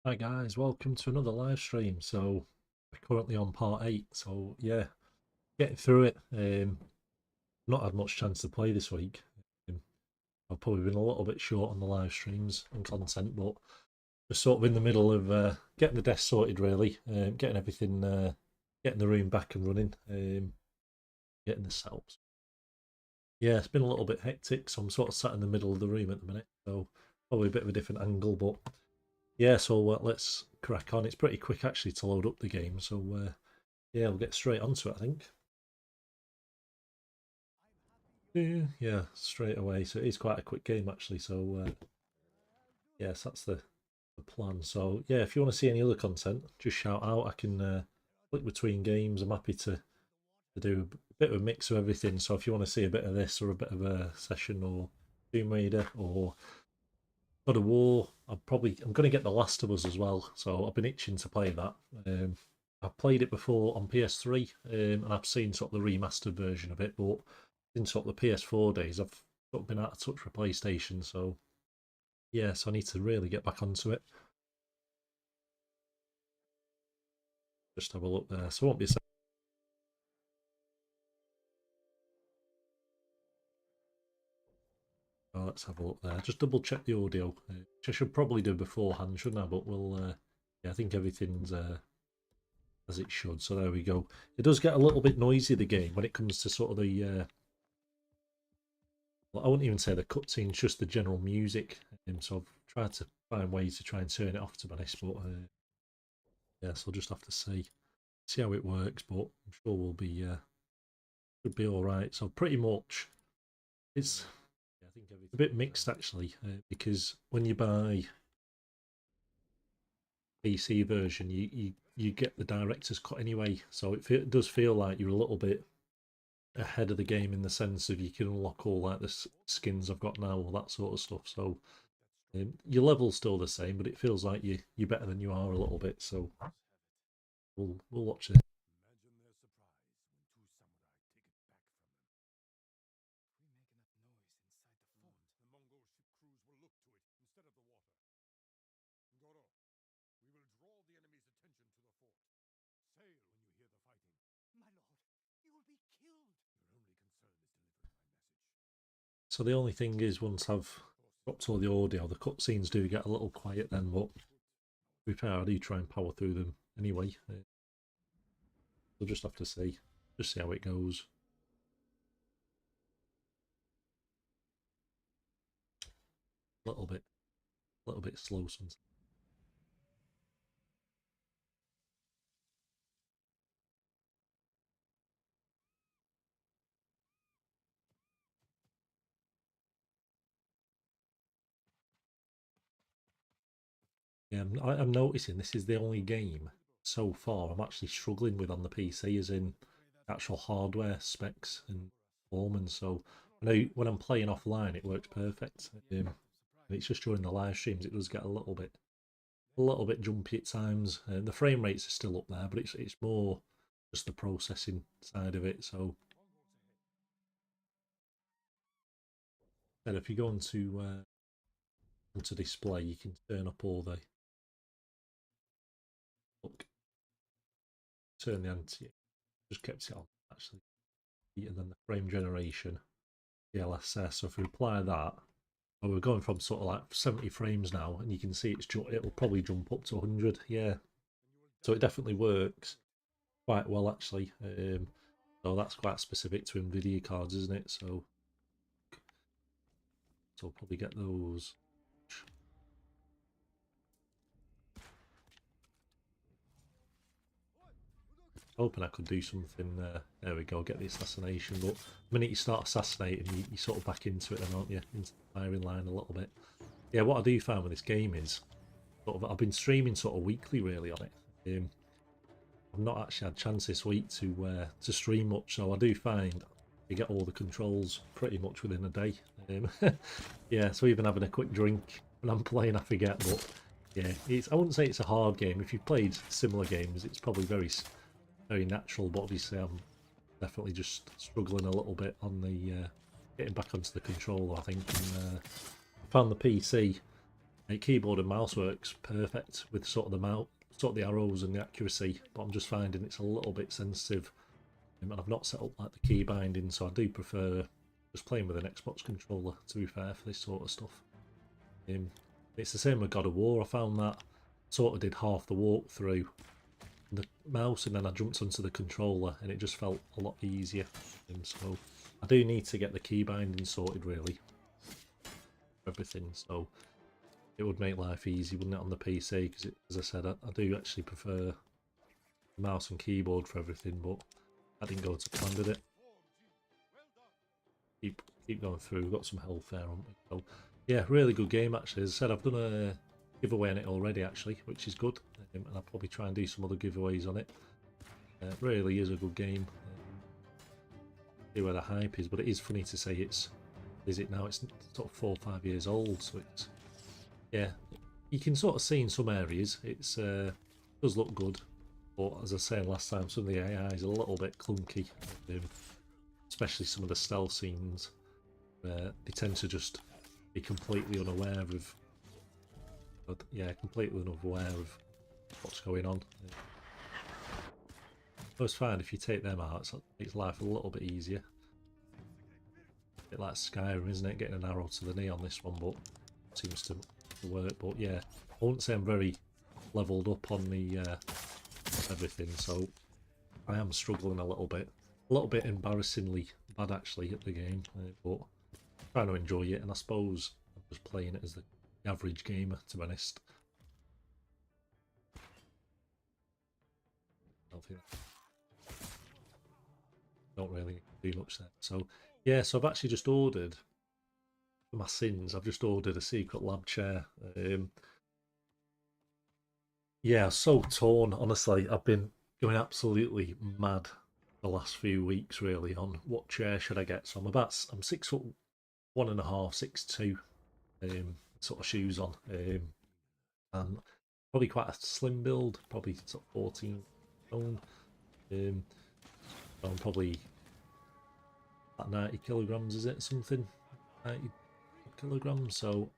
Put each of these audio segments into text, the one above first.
Hi guys, welcome to another live stream. So we're currently on part 8. So yeah, getting through it. Not had much chance to play this week. Um, I've probably been a little bit short on the live streams and content, but we're sort of in the middle of getting the desk sorted really, getting everything, getting the room back and running, getting the setups. Yeah, it's been a little bit hectic, so I'm sort of sat in the middle of the room at the minute. So probably a bit of a different angle, but yeah, so let's crack on. It's pretty quick actually to load up the game, so yeah, we'll get straight onto it, I think. Yeah, straight away. So it is quite a quick game actually. So yes, that's the plan. So yeah, if you want to see any other content, just shout out. I can flick between games. I'm happy to do a bit of a mix of everything. So if you want to see a bit of this or a bit of a session or Tomb Raider or God of War, I'm going to get The Last of Us as well. So I've been itching to play that. I've played it before on PS3, and I've seen sort of the remastered version of it. But in sort of the PS4 days, I've sort of been out of touch with PlayStation. So yeah, so I need to really get back onto it. Just have a look there. So it won't be a second. Oh, let's have a look there. Just double check the audio, which I should probably do beforehand, shouldn't I? But we'll, yeah, I think everything's as it should. So there we go. It does get a little bit noisy, the game, when it comes to sort of the well, I wouldn't even say the cutscenes, just the general music. So I've tried to find ways to try and turn it off, to be honest. But yeah, so I'll just have to see how it works. But I'm sure we'll be should be all right. So pretty much, it's yeah, I think it's a bit mixed actually, because when you buy PC version, you get the director's cut anyway. So it does feel like you're a little bit ahead of the game in the sense of you can unlock all like the skins I've got now, all that sort of stuff. So your level's still the same, but it feels like you're better than you are a little bit. So we'll watch it. So the only thing is, once I've dropped all the audio, the cutscenes do get a little quiet then. But to be fair, I do try and power through them anyway. We'll just have to just see how it goes. A little bit slow sometimes. Yeah, I'm noticing this is the only game so far I'm actually struggling with on the PC, as in actual hardware specs and performance. So I know when I'm playing offline, it works perfect. And it's just during the live streams it does get a little bit jumpy at times. The frame rates are still up there, but it's more just the processing side of it. So, and if you go onto display, you can turn up all the look, turn the anti, just kept it on actually, and then the frame generation, DLSS. So if we apply that, well, we're going from sort of like 70 frames now, and you can see it'll probably jump up to 100. Yeah, so it definitely works quite well actually. So that's quite specific to Nvidia cards, isn't it? So I'll probably get those. Hoping I could do something. There we go. Get the assassination, but the minute you start assassinating, you sort of back into it, then, aren't you? Into the firing line a little bit. Yeah, what I do find with this game is sort of I've been streaming sort of weekly really on it. I've not actually had a chance this week to stream much, so I do find you get all the controls pretty much within a day. Yeah, so even having a quick drink when I'm playing, I forget. But yeah, I wouldn't say it's a hard game. If you've played similar games, it's probably very natural. But obviously, I'm definitely just struggling a little bit on the getting back onto the controller. I think, and I found the PC. Keyboard and mouse works perfect with sort of the mouse, sort of the arrows and the accuracy, but I'm just finding it's a little bit sensitive, and I've not set up like the key binding, so I do prefer just playing with an Xbox controller, to be fair, for this sort of stuff. It's the same with God of War. I found that sort of did half the walkthrough the mouse, and then I jumped onto the controller, and it just felt a lot easier. So I do need to get the key binding sorted, really, for everything. So it would make life easy, wouldn't it, on the PC? Because, as I said, I do actually prefer the mouse and keyboard for everything, but I didn't go to plan, did it? Keep going through. We've got some health there, haven't we? So, yeah, really good game, actually. As I said, I've done a giveaway on it already, actually, which is good. And I'll probably try and do some other giveaways on it. It really is a good game. See where the hype is, but it is funny to say is it now? It's sort of 4 or 5 years old, so it's, yeah, you can sort of see in some areas it's does look good, but as I was saying last time, some of the AI is a little bit clunky, especially some of the stealth scenes. They tend to just be completely unaware of, completely unaware of what's going on. It's fine if you take them out, it makes life a little bit easier. A bit like Skyrim, isn't it? Getting an arrow to the knee on this one, but it seems to work. But yeah, I wouldn't say I'm very leveled up on the everything, so I am struggling a little bit embarrassingly bad actually at the game, but I'm trying to enjoy it, and I suppose I'm just playing it as the average gamer, to be honest. Don't really do much there. So yeah, so I've actually just ordered, for my sins, I've just ordered a secret lab chair. Yeah, so torn, honestly. I've been going absolutely mad the last few weeks, really, on what chair should I get. So I'm 6'1.5", 6'2", sort of shoes on, and probably quite a slim build, probably sort of 14 stone. I'm probably at 90 kilograms, is it? Something 90 kilograms, so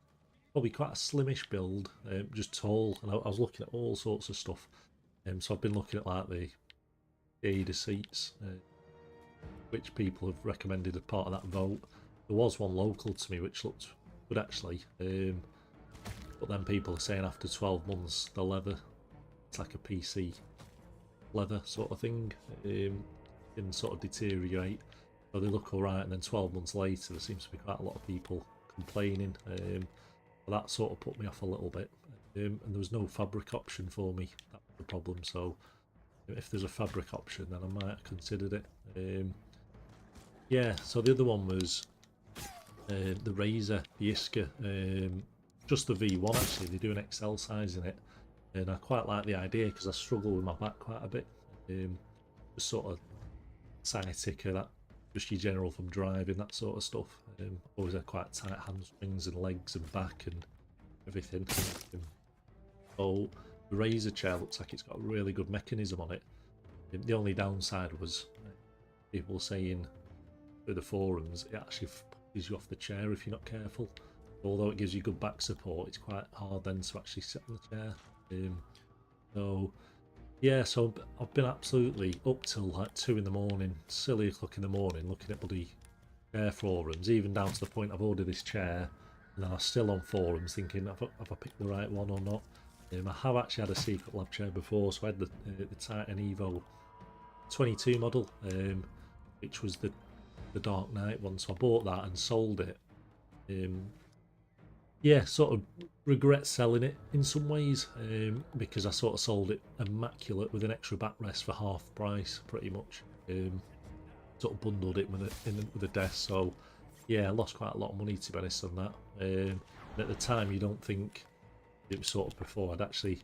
probably quite a slimish build, just tall. And I was looking at all sorts of stuff, so I've been looking at like the Ada seats, which people have recommended as part of that vote. There was one local to me which looked good actually, but then people are saying after 12 months the leather, it's like a PC leather sort of thing, can sort of deteriorate. So they look alright, and then 12 months later there seems to be quite a lot of people complaining. That sort of put me off a little bit, and there was no fabric option for me. That was the problem. So if there's a fabric option, then I might have considered it. Yeah, so the other one was the Razor, the Iska, just the V1 actually. They do an XL size in it, and I quite like the idea because I struggle with my back quite a bit. Just sort of sciatica, that just your general from driving, that sort of stuff. Always had quite tight hamstrings and legs and back and everything. So the Razor chair looks like it's got a really good mechanism on it. The only downside was people saying through the forums it actually pushes you off the chair if you're not careful. Although it gives you good back support, it's quite hard then to actually sit on the chair. So yeah, so I've been absolutely up till like 2 in the morning, silly o'clock in the morning, looking at bloody chair forums, even down to the point I've ordered this chair, and then I'm still on forums thinking, have I picked the right one or not? I have actually had a secret lab chair before, so I had the Titan Evo 22 model, which was the Dark Knight one, so I bought that and sold it. Yeah, sort of regret selling it in some ways, because I sort of sold it immaculate with an extra backrest for half price, pretty much. Sort of bundled it with a desk, so yeah, I lost quite a lot of money, to be honest, on that. At the time, you don't think it was sort of before I'd actually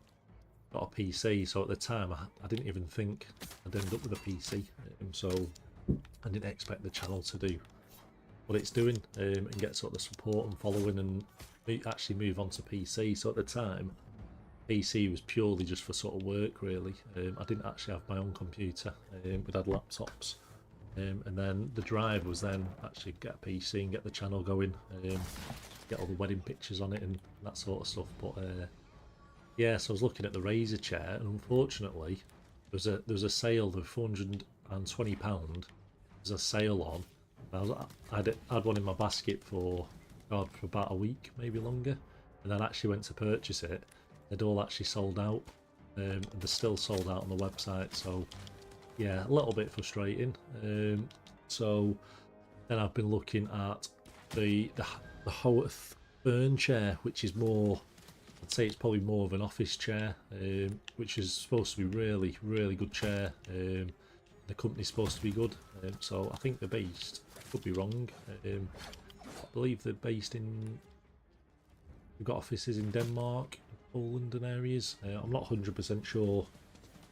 got a PC, so at the time I didn't even think I'd end up with a PC, so I didn't expect the channel to do what it's doing, and get sort of the support and following and actually move on to PC. So at the time, PC was purely just for sort of work, really. I didn't actually have my own computer. We'd had laptops, and then the drive was then actually get a PC and get the channel going. get all the wedding pictures on it and that sort of stuff. But yeah, so I was looking at the Razor chair, and unfortunately, there was a sale of £420. There's a sale on. I'd one in my basket for for about a week, maybe longer, and then actually went to purchase it. They'd all actually sold out, and they're still sold out on the website. So yeah, a little bit frustrating. So then I've been looking at the Howarth Fern chair, which is more, I'd say it's probably more of an office chair, which is supposed to be really good chair. The company's supposed to be good, so I think they're based, could be wrong, I believe they're based in, we've got offices in Denmark, Poland and areas. I'm not 100% sure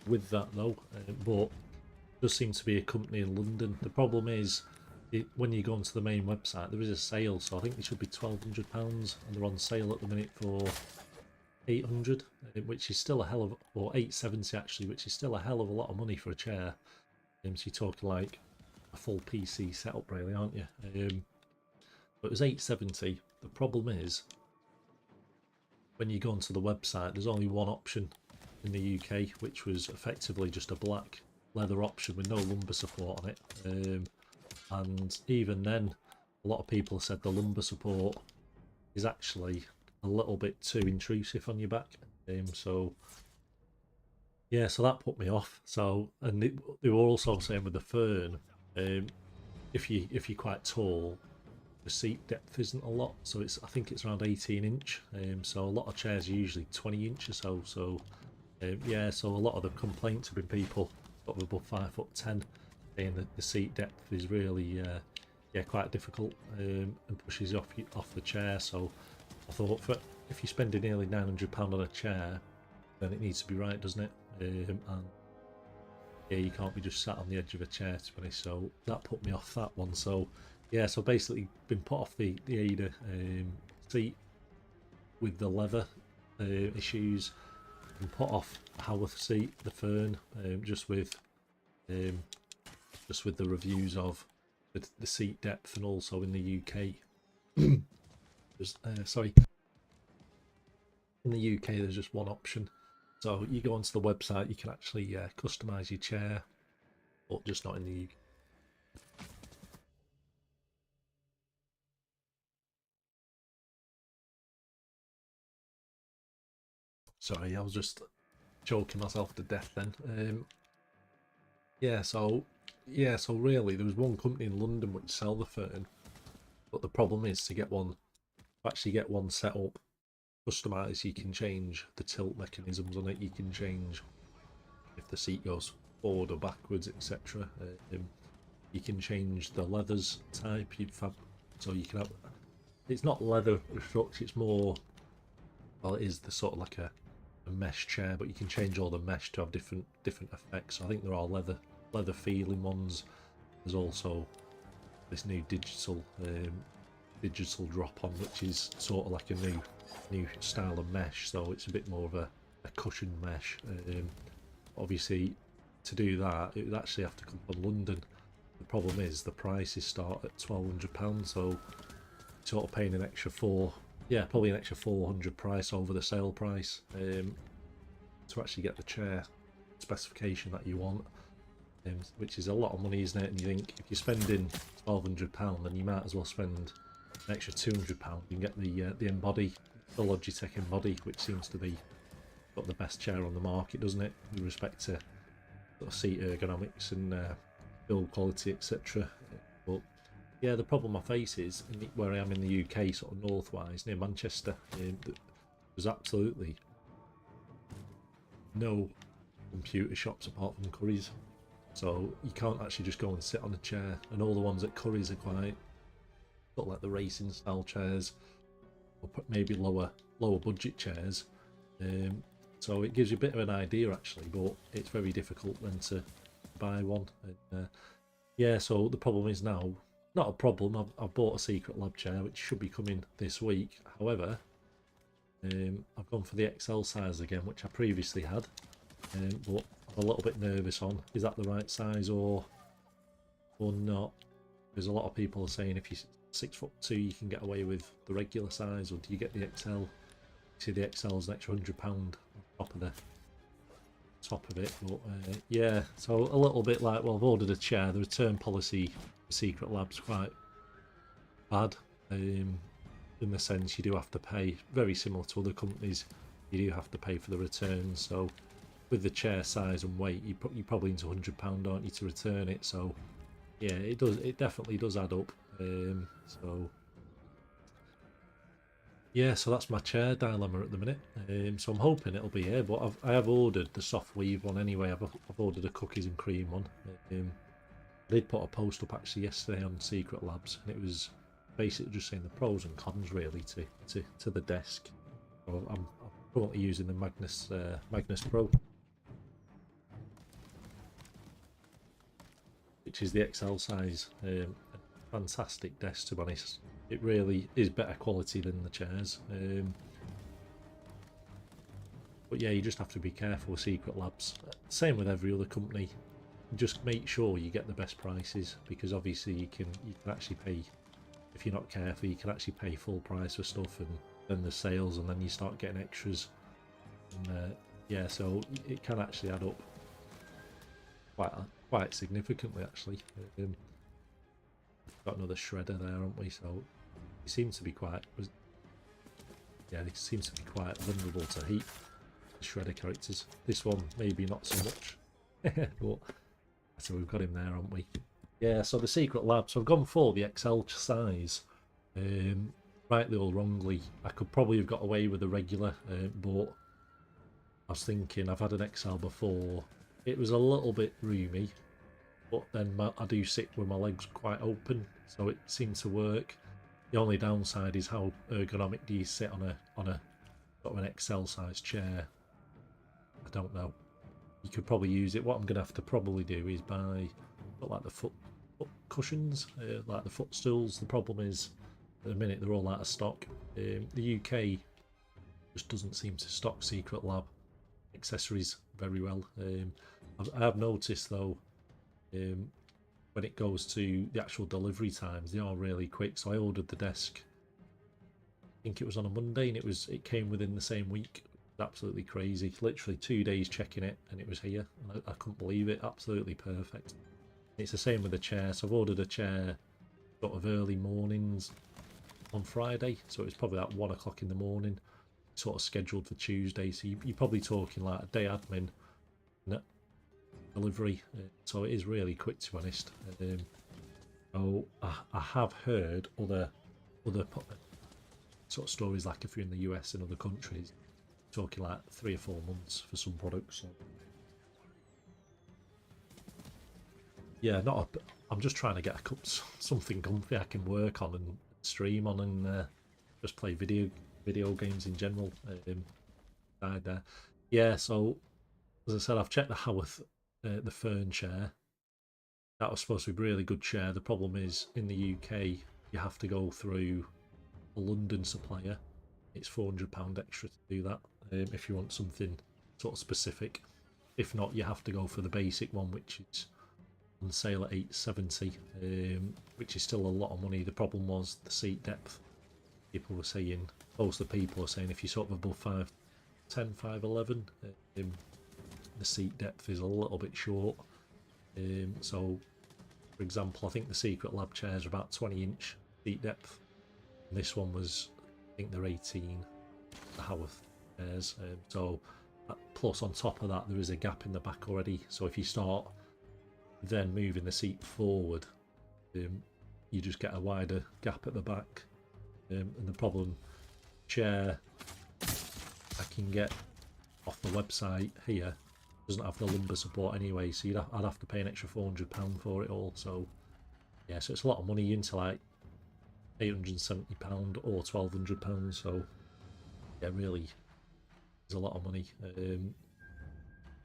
with that though, but it does seem to be a company in London. The problem is, when you go onto the main website, there is a sale, so I think it should be £1,200, and they're on sale at the minute for 800, which is still a hell of, or 870 actually, which is still a hell of a lot of money for a chair. So you're talking like a full PC setup, really, aren't you? But it was 870. The problem is, when you go onto the website, there's only one option in the UK, which was effectively just a black leather option with no lumbar support on it. And even then, a lot of people said the lumbar support is actually a little bit too intrusive on your back. So yeah, so that put me off. So, and they were also saying with the Fern, if you're quite tall, the seat depth isn't a lot. So I think it's around 18 inch. So a lot of chairs are usually 20 inch or so. So yeah, so a lot of the complaints have been people sort of above 5'10", saying that the seat depth is really yeah, quite difficult, and pushes you off the chair. So I thought, if you're spending nearly £900 on a chair, then it needs to be right, doesn't it? And yeah, you can't be just sat on the edge of a chair, to be honest. So that put me off that one. So yeah, so basically been put off the Ada seat with the leather issues, and put off Howarth seat, the Fern, just with the reviews of the seat depth, and also in the UK. Sorry, in the UK there's just one option. So you go onto the website, you can actually customise your chair, but just not in the UK. Sorry, I was just choking myself to death then. Yeah, so really there was one company in London which sell the Fern, but the problem is to actually get one set up, customised. You can change the tilt mechanisms on it. You can change if the seat goes forward or backwards, etc. You can change the leathers type. So you can have. It's not leather as such. It's more. Well, it is the sort of like a mesh chair, but you can change all the mesh to have different effects. So I think there are leather feeling ones. There's also this new digital drop on, which is sort of like a new style of mesh. So it's a bit more of a cushion mesh. Obviously, to do that, it would actually have to come from London. The problem is the prices start at £1,200, so sort of paying an extra probably an extra 400 price over the sale price to actually get the chair specification that you want, which is a lot of money, isn't it? And you think if you're spending £1,200, then you might as well spend an extra £200 and get the Logitech Embody, which seems to be got the best chair on the market, doesn't it, with respect to sort of seat ergonomics and build quality, etc. But yeah, the problem I face is where I am in the UK, sort of northwise near Manchester, there's absolutely no computer shops apart from Curry's, so you can't actually just go and sit on a chair. And all the ones at Curry's are quite sort of like the racing style chairs, or maybe lower budget chairs. So it gives you a bit of an idea actually, but it's very difficult then to buy one. And, yeah, so the problem is now, not a problem, I've bought a Secret Lab chair which should be coming this week. However, I've gone for the XL size again, which I previously had, but I'm a little bit nervous on, is that the right size or not? Because a lot of people are saying if you 6'2", you can get away with the regular size, or do you get the XL? See, the XL is an extra £100 on top of it, but yeah, so a little bit like, well, I've ordered a chair. The return policy for Secret Lab's quite bad, in the sense you do have to pay, very similar to other companies, you do have to pay for the return. So with the chair size and weight, you probably need £100, aren't you, to return it? So yeah, it definitely does add up. So yeah, so that's my chair dilemma at the minute. So I'm hoping it'll be here, but I have ordered the soft weave one anyway. I've ordered a cookies and cream one. I did put a post up actually yesterday on Secret Labs, and it was basically just saying the pros and cons really to the desk. So I'm currently using the Magnus Pro, which is the XL size. Fantastic desk, to be honest. It really is better quality than the chairs. But yeah, you just have to be careful with Secret Labs. Same with every other company. Just make sure you get the best prices, because obviously you can actually pay, if you're not careful, you can actually pay full price for stuff, and then the sales, and then you start getting extras. And yeah, so it can actually add up quite significantly actually. Got another shredder there, haven't we? So it seems to be quite, yeah, they seem to be quite vulnerable to heat, the shredder characters. This one maybe not so much, but so we've got him there, haven't we? Yeah, so the Secret Lab, so I've gone for the XL size. Rightly or wrongly, I could probably have got away with a regular, but I was thinking, I've had an XL before, it was a little bit roomy, but then I do sit with my legs quite open, so it seemed to work. The only downside is how ergonomic do you sit on a sort of an XL size chair. I don't know. You could probably use it. What I'm going to have to probably do is buy like the foot cushions, like the footstools. The problem is, at the minute they're all out of stock. The UK just doesn't seem to stock Secret Lab accessories very well. I have noticed though, when it goes to the actual delivery times, they are really quick. So I ordered the desk, I think it was on a Monday, and it came within the same week. Absolutely crazy. Literally 2 days checking it and it was here, and I couldn't believe it. Absolutely perfect. It's the same with the chair. So I've ordered a chair sort of early mornings on Friday, so it was probably at 1 o'clock in the morning, sort of scheduled for Tuesday. So you're probably talking like a day admin delivery. So it is really quick, to be honest. Oh, I have heard other sort of stories, like if you're in the US and other countries, talking like 3 or 4 months for some products. So yeah, I'm just trying to get something comfy I can work on and stream on, and just play video games in general. Yeah, so as I said, I've checked the Howarth, the Fern chair. That was supposed to be a really good chair. The problem is, in the UK, you have to go through a London supplier. It's £400 extra to do that, if you want something sort of specific. If not, you have to go for the basic one, which is on sale at £870, which is still a lot of money. The problem was the seat depth. People were saying, most of the people are saying, if you're sort of above 5'10", 5'11", the seat depth is a little bit short. So, for example, I think the Secret Lab chairs are about 20-inch seat depth, and this one was, I think they're 18, the Howarth chairs. So, plus on top of that, there is a gap in the back already. So if you start then moving the seat forward, you just get a wider gap at the back. And the problem, chair I can get off the website here doesn't have the lumbar support anyway, so I'd have to pay an extra £400 for it all. So yeah, so it's a lot of money, into like £870 or £1,200. So yeah, really is a lot of money.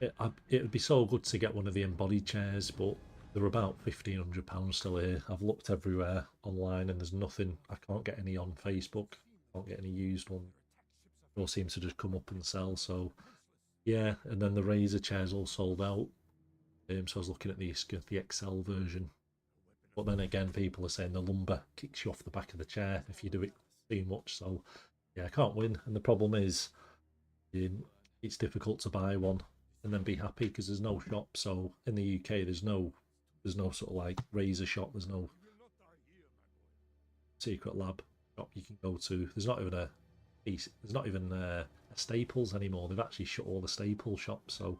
It would be so good to get one of the embodied chairs, but they're about £1,500 still here. I've looked everywhere online and there's nothing. I can't get any on Facebook, can't get any used ones. They all seem to just come up and sell. So yeah, and then the Razer chairs all sold out. So I was looking at the XL version. But then again, people are saying the lumber kicks you off the back of the chair if you do it too much. So yeah, I can't win. And the problem is, it's difficult to buy one and then be happy because there's no shop. So in the UK, there's no sort of like razor shop. There's no secret lab shop you can go to. There's not even a Staples anymore. They've actually shut all the Staples shops, so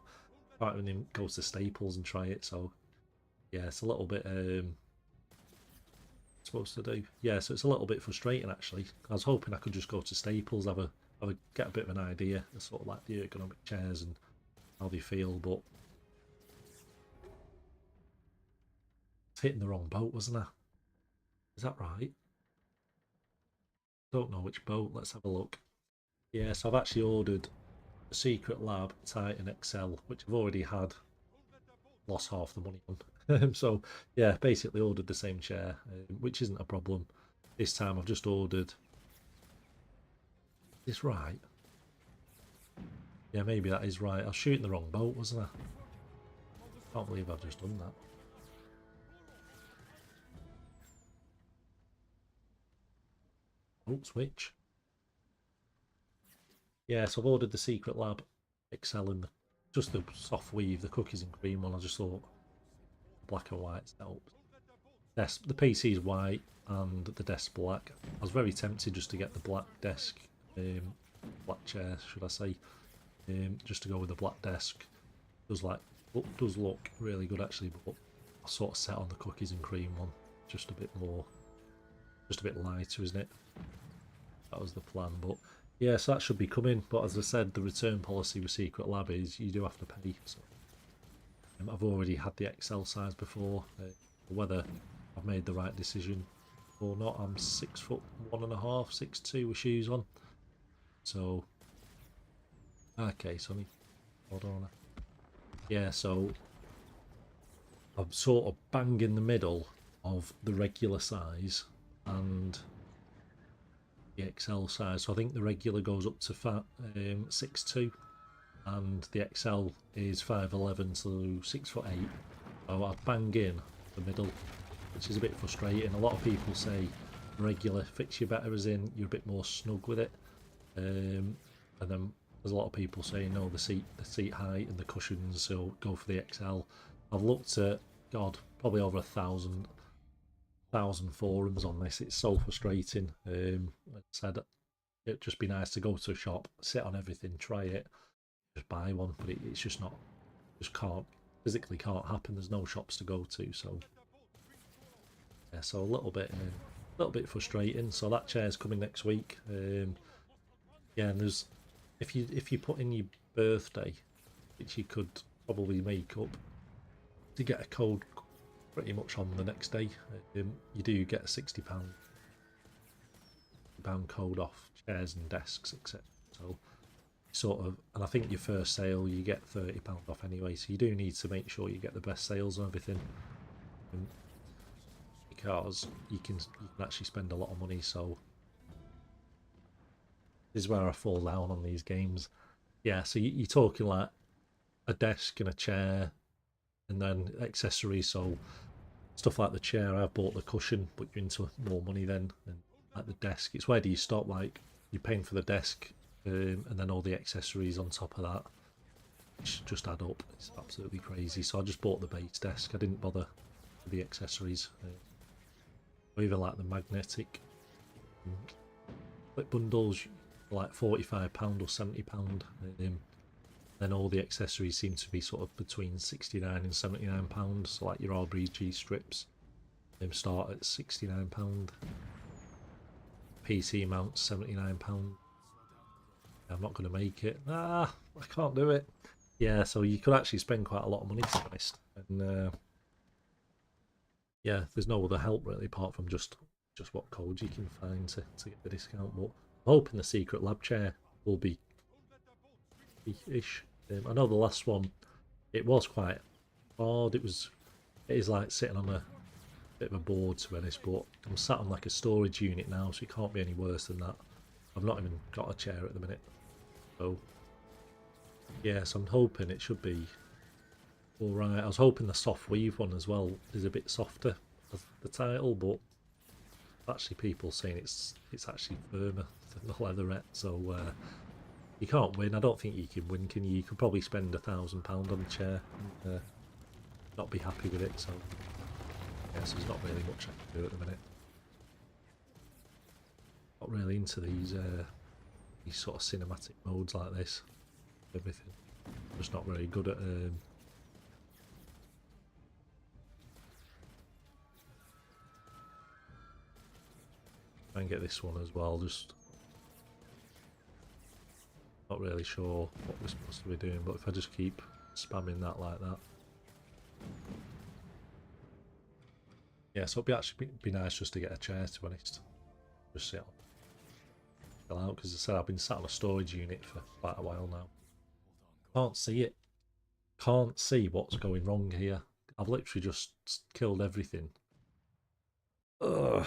I can't even go to Staples and try it. So yeah, it's a little bit supposed to do. Yeah, so it's a little bit frustrating actually. I was hoping I could just go to Staples, get a bit of an idea of sort of like the ergonomic chairs and how they feel, but it's hitting the wrong boat, wasn't I? Is that right? Don't know which boat. Let's have a look. Yeah, so I've actually ordered a Secret Lab Titan XL, which I've already had. Lost half the money on. So yeah, basically ordered the same chair, which isn't a problem. This time I've just ordered. Is this right? Yeah, maybe that is right. I was shooting the wrong boat, wasn't I? Can't believe I've just done that. Oh, switch. Yeah, so I've ordered the Secret Lab XL in just the soft weave, the cookies and cream one. I just thought black and white helps. The PC is white and the desk black. I was very tempted just to get the black desk, black chair, should I say, just to go with the black desk. Does look really good actually, but I sort of set on the cookies and cream one, just a bit lighter, isn't it? That was the plan, but yeah, so that should be coming. But as I said, the return policy with Secret Lab is you do have to pay. So I've already had the XL size before. Whether I've made the right decision or not, I'm 6'1.5", 6'2" with shoes on. So okay, so hold on. Yeah, so I'm sort of bang in the middle of the regular size and the XL size. So I think the regular goes up to 6'2", and the XL is 5'11", so 6'8". So I bang in the middle, which is a bit frustrating. A lot of people say regular fits you better, as in you're a bit more snug with it. And then there's a lot of people saying no, the seat height and the cushions, so go for the XL. I've looked at probably over 1,000 forums on this. It's so frustrating. Like I said, it'd just be nice to go to a shop, sit on everything, try it, just buy one, but it's just not, physically can't happen. There's no shops to go to, so yeah, so a little bit frustrating. So that chair's coming next week. Yeah, and there's if you put in your birthday, which you could probably make up to get a code pretty much on the next day, you do get a £60 code off chairs and desks, etc. So sort of, and I think your first sale you get £30 off anyway. So you do need to make sure you get the best sales and everything, because you can actually spend a lot of money. So this is where I fall down on these games. Yeah, so you're talking like a desk and a chair, and then accessories. So stuff like the chair, I've bought the cushion, but you're into more money then. And like the desk, it's where do you stop? Like you're paying for the desk, and then all the accessories on top of that, which just add up. It's absolutely crazy. So I just bought the base desk. I didn't bother with the accessories. Or even like the magnetic clip bundles, like £45 or £70. Then all the accessories seem to be sort of between £69 and £79. So like your RBG strips, they start at £69. PC mounts £79. I'm not going to make it. I can't do it. Yeah, so you could actually spend quite a lot of money, to be honest. And yeah, there's no other help really apart from just what codes you can find to get the discount. But I'm hoping the Secret Lab chair will be ish. I know the last one, it was quite hard. It is like sitting on a bit of a board, to be honest, but I'm sat on like a storage unit now, so it can't be any worse than that. I've not even got a chair at the minute. So yeah, so I'm hoping it should be alright. I was hoping the soft weave one as well is a bit softer, as the title, but actually people saying it's actually firmer than the leatherette, so you can't win. I don't think you can win, can you? You could probably spend £1,000 on a chair and not be happy with it, so yeah, so there's not really much I can do at the minute. Not really into these sort of cinematic modes like this. Everything. I'm just not very good at try and get this one as well, just not really sure what we're supposed to be doing, but if I just keep spamming that like that. Yeah, so it'd actually be nice just to get a chair, to be honest. Just sit on, chill out, because as I said, I've been sat on a storage unit for quite a while now. Can't see it. Can't see what's going wrong here. I've literally just killed everything. Ugh.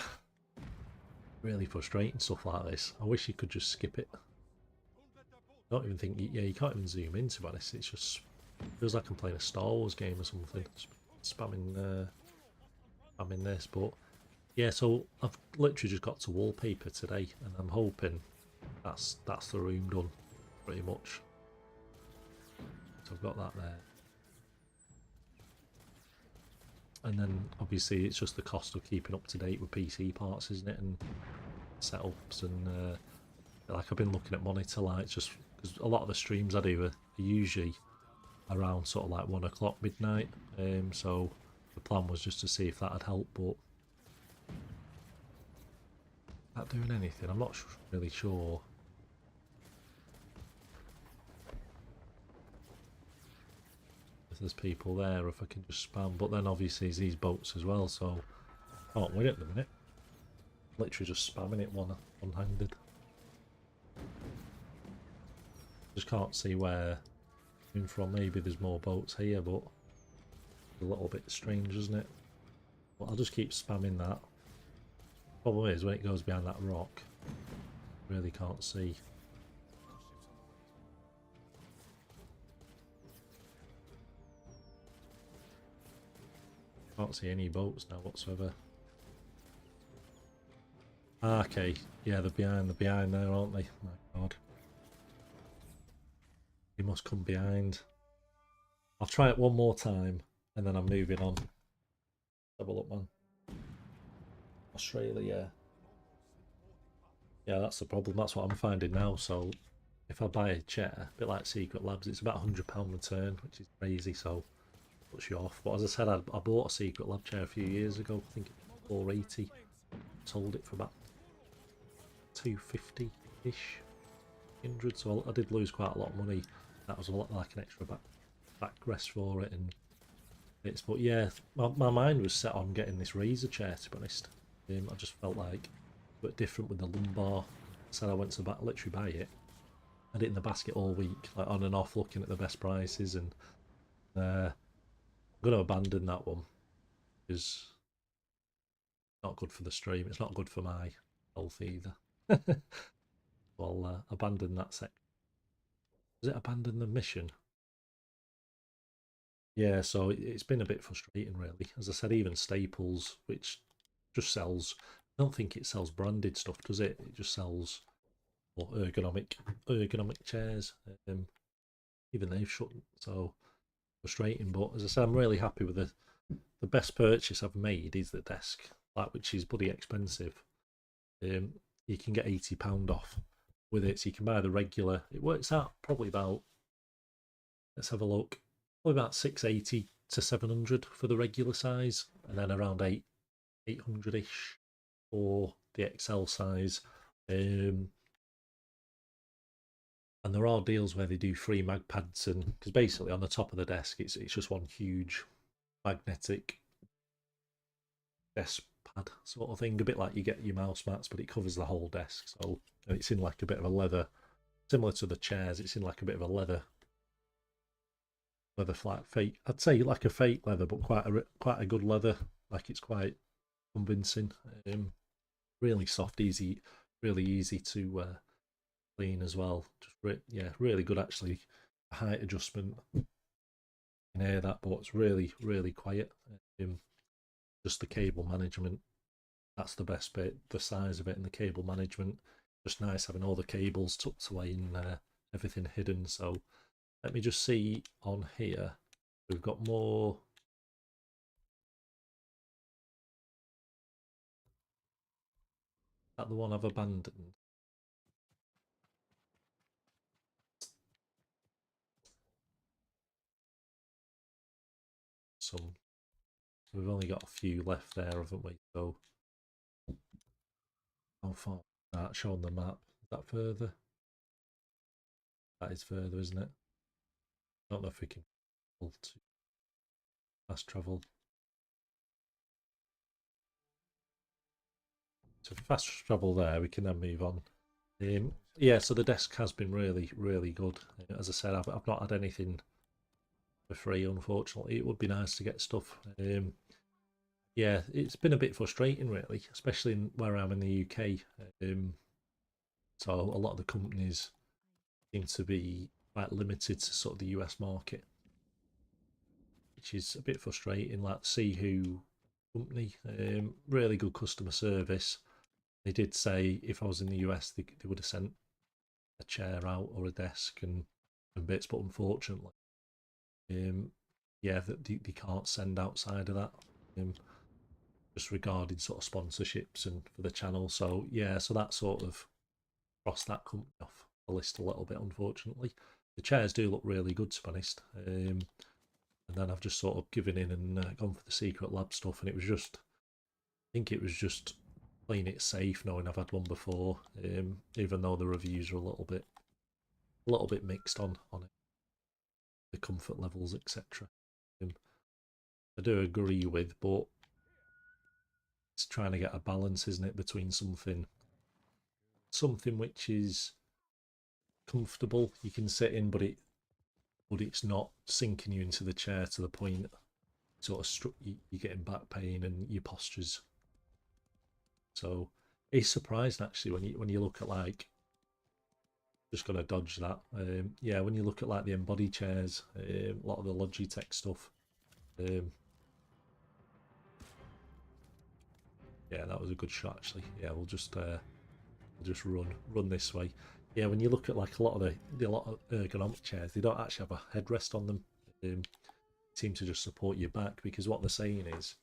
Really frustrating stuff like this. I wish you could just skip it. I don't even think, yeah, you can't even zoom in, to be honest. It's just, feels like I'm playing a Star Wars game or something. Spamming, spamming this, but yeah, so I've literally just got to wallpaper today, and I'm hoping that's the room done, pretty much. So I've got that there. And then obviously it's just the cost of keeping up to date with PC parts, isn't it, and setups, and like I've been looking at monitor lights, just because a lot of the streams I do are usually around sort of like 1 o'clock midnight, so the plan was just to see if that'd help, but not doing anything. I'm not really sure. If there's people there, if I can just spam, but then obviously there's these boats as well, so I can't win at the minute. Literally just spamming it one-handed. Just can't see where I'm from. Maybe there's more boats here, but it's a little bit strange, isn't it? But I'll just keep spamming that. Problem is, when it goes behind that rock, really can't see. Can't see any boats now whatsoever. Ah, okay, yeah, they're behind there, aren't they? My god. He must come behind. I'll try it one more time, and then I'm moving on. Have a look, man. Australia. Yeah, that's the problem. That's what I'm finding now. So if I buy a chair, a bit like Secret Labs, it's about £100 return, which is crazy, so puts you off. But as I said, I bought a Secret Lab chair a few years ago. I think it was $480. Sold it for about 250-ish, 100. So I did lose quite a lot of money. That was a lot like an extra backrest for it, and it's. But yeah, my mind was set on getting this Razer chair, to be honest. I just felt like a bit different with the lumbar. So I went to literally buy it. I had it in the basket all week, like on and off, looking at the best prices, and I'm going to abandon that one because it's not good for the stream. It's not good for my health either. I'll abandon that section. Does it abandon the mission? Yeah, so it's been a bit frustrating, really. As I said, even Staples, which just sells, I don't think it sells branded stuff, does it? It just sells ergonomic chairs. Even they've shut, so frustrating. But as I said, I'm really happy with the best purchase I've made is the desk, like, which is bloody expensive. You can get £80 off with it, so you can buy the regular. It works out probably about, let's have a look, probably about 680 to 700 for the regular size, and then around 800-ish for the XL size. And there are deals where they do free mag pads, and because basically on the top of the desk it's just one huge magnetic desk pad sort of thing, a bit like you get your mouse mats, but it covers the whole desk. So it's in like a bit of a leather, similar to the chairs. It's in like a bit of a leather flat fake. I'd say like a fake leather, but quite a good leather. Like it's quite convincing. Really soft, easy, really easy to clean as well. Just yeah, really good actually. Height adjustment. You can hear that, but it's really quiet. just the cable management. That's the best bit, the size of it and the cable management. Just nice having all the cables tucked away and everything hidden. So let me just see on here. We've got more. Is that the one I've abandoned? Some. We've only got a few left there, haven't we? So how far? That showing the map. Is that further? That is further, isn't it? I don't know if we can fast travel. So fast travel there, we can then move on. Yeah, so the desk has been really, really good. As I said, I've not had anything for free, unfortunately. It would be nice to get stuff. Yeah, it's been a bit frustrating, really, especially where I'm in the UK. So a lot of the companies seem to be quite limited to sort of the US market, which is a bit frustrating. Like See Who company, really good customer service. They did say if I was in the US, they would have sent a chair out or a desk and bits, but unfortunately, yeah, they can't send outside of that. Just regarding sort of sponsorships and for the channel. So yeah, so that sort of crossed that company off the list a little bit, unfortunately. The chairs do look really good, to be honest. And then I've just sort of given in and gone for the Secret Lab stuff, and it was just, I think it was just playing it safe, knowing I've had one before, even though the reviews are a little bit mixed on it, the comfort levels, etc. I do agree with, but it's trying to get a balance, isn't it, between something which is comfortable, you can sit in, but it's not sinking you into the chair to the point sort of you're getting back pain and your postures. So it's surprising actually when you look at like, just gonna dodge that. Yeah, when you look at like the embody chairs, a lot of the Logitech stuff. Yeah, that was a good shot actually. Yeah, we'll just run this way. Yeah, when you look at like a lot of the lot of ergonomic chairs, they don't actually have a headrest on them. Seem to just support your back, because what they're saying is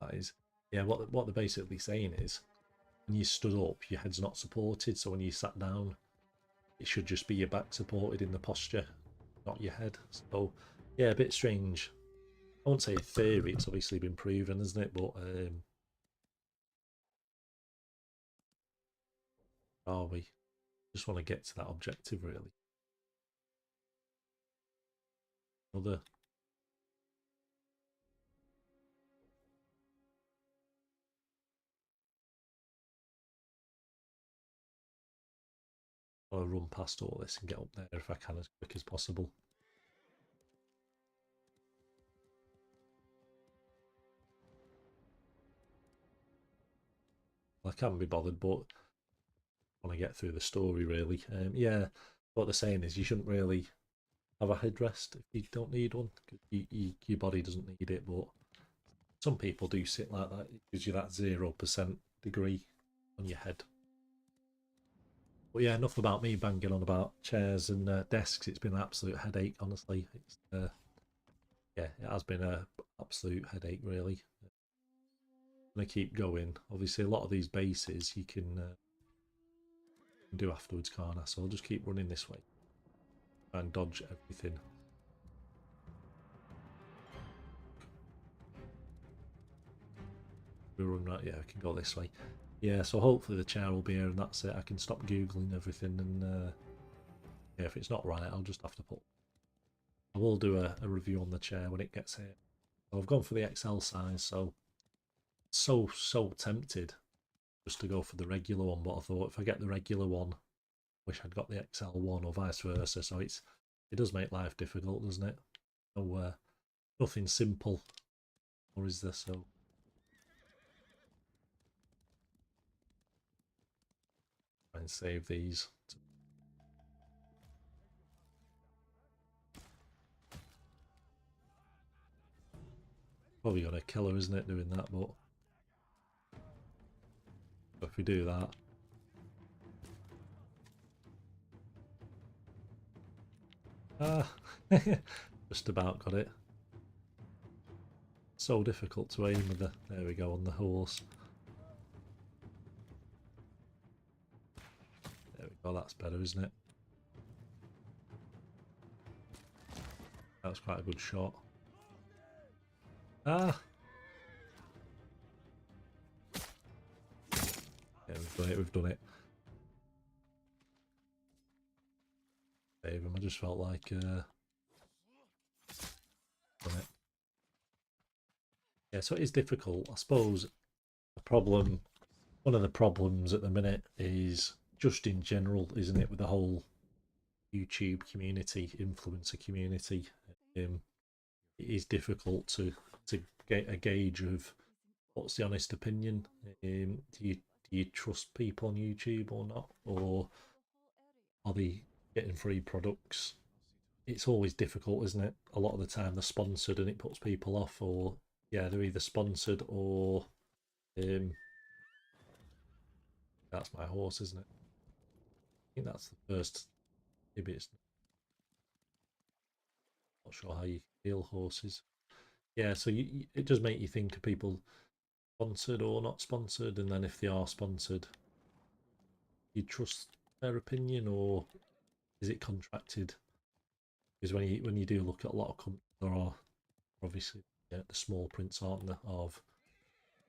that is, yeah, what they're basically saying is when you stood up, your head's not supported. So when you sat down, it should just be your back supported in the posture, not your head. So yeah, a bit strange. I won't say a theory, it's obviously been proven, isn't it? But are we? Just want to get to that objective, really. Another. I'll run past all this and get up there if I can as quick as possible. I can't be bothered, but I want to get through the story, really. Yeah, what they're saying is you shouldn't really have a headrest if you don't need one, because your body doesn't need it, but some people do sit like that. It gives you that 0% degree on your head. But yeah, enough about me banging on about chairs and desks. It's been an absolute headache, honestly. It's yeah, it has been an absolute headache, really. I'm gonna keep going. Obviously, a lot of these bases you can do afterwards, can't I? So I'll just keep running this way and dodge everything. We run right, yeah, I can go this way. Yeah, so hopefully the chair will be here and that's it. I can stop googling everything, and yeah, if it's not right, I'll just have to put. I will do a review on the chair when it gets here. So I've gone for the XL size, so tempted just to go for the regular one, but I thought if I get the regular one, wish I'd got the XL one or vice versa. So it does make life difficult, doesn't it? No, nothing simple, or is there? So try and save these. Probably gonna kill her, isn't it, doing that? But if we do that, just about got it. So difficult to aim with the. There we go, on the horse. There we go. That's better, isn't it? That's quite a good shot. Ah. Yeah, we've done it. We've done it. Save him. I just felt like done it. Yeah, so it is difficult. I suppose the problem, one of the problems at the minute is just in general, isn't it, with the whole YouTube community, influencer community. It is difficult to get a gauge of what's the honest opinion. Do you trust people on YouTube or not, or are they getting free products? It's always difficult, isn't it? A lot of the time they're sponsored and it puts people off, or yeah, they're either sponsored or um, that's my horse, isn't it? I think that's the first. Maybe it's not sure how you feel horses. Yeah, so it does make you think of people sponsored or not sponsored, and then if they are sponsored, you trust their opinion or is it contracted? Because when you do look at a lot of companies, there are obviously the small prints, aren't there? Of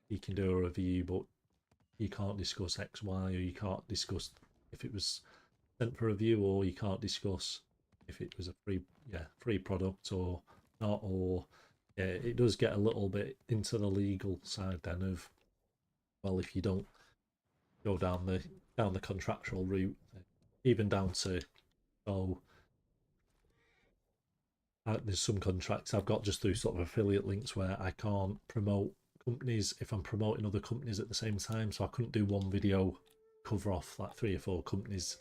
you can do a review, but you can't discuss X, Y, or you can't discuss if it was sent for review, or you can't discuss if it was a free product or not. Or yeah, it does get a little bit into the legal side then of well, if you don't go down the contractual route, even down to oh, there's some contracts I've got just through sort of affiliate links where I can't promote companies if I'm promoting other companies at the same time. So I couldn't do one video cover off like 3 or 4 companies.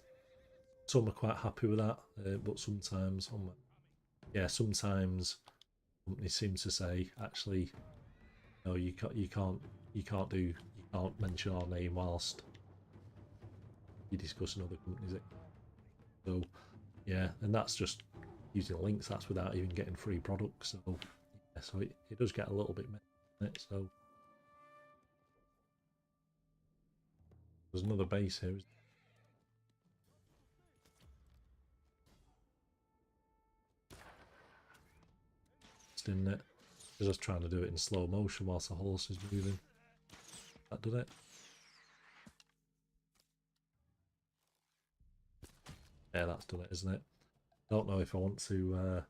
Some are quite happy with that, but sometimes, sometimes companies seem to say actually, no, you can't mention our name whilst you're discussing other companies. So yeah, and that's just using links. That's without even getting free products. So yeah, so it does get a little bit messy. So there's another base here, isn't it? Because I was trying to do it in slow motion whilst the horse is moving. That did it. Yeah, that's done it, isn't it? I don't know if I want to.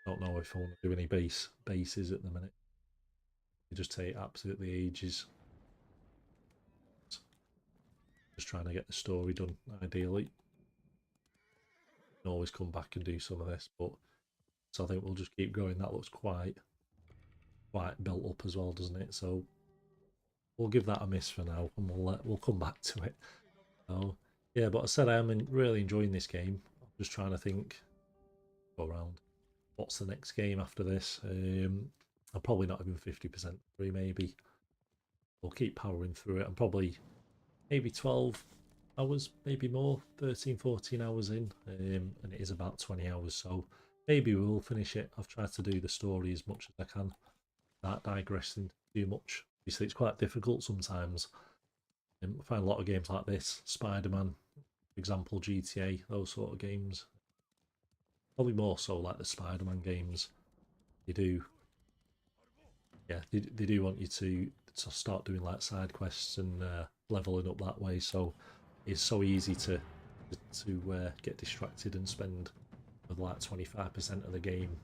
Don't know if I want to do any bases at the minute. It just take absolutely ages. Just trying to get the story done. Ideally, can always come back and do some of this, but so I think we'll just keep going. That looks quite built up as well, doesn't it? So we'll give that a miss for now, and we'll come back to it. So yeah, but I said I am really enjoying this game. I'm just trying to think, go around. What's the next game after this? I'm probably not even 50% through. Maybe we'll keep powering through it. I'm probably maybe 12 hours, maybe more, 13, 14 hours in, and it is about 20 hours. So maybe we'll finish it. I've tried to do the story as much as I can, not digressing too much. Obviously, it's quite difficult sometimes. I find a lot of games like this, Spider-Man, for example, GTA, those sort of games. Probably more so like the Spider-Man games. They do, yeah, they do want you to start doing like side quests and leveling up that way. So it's so easy to get distracted and spend with like 25% of the game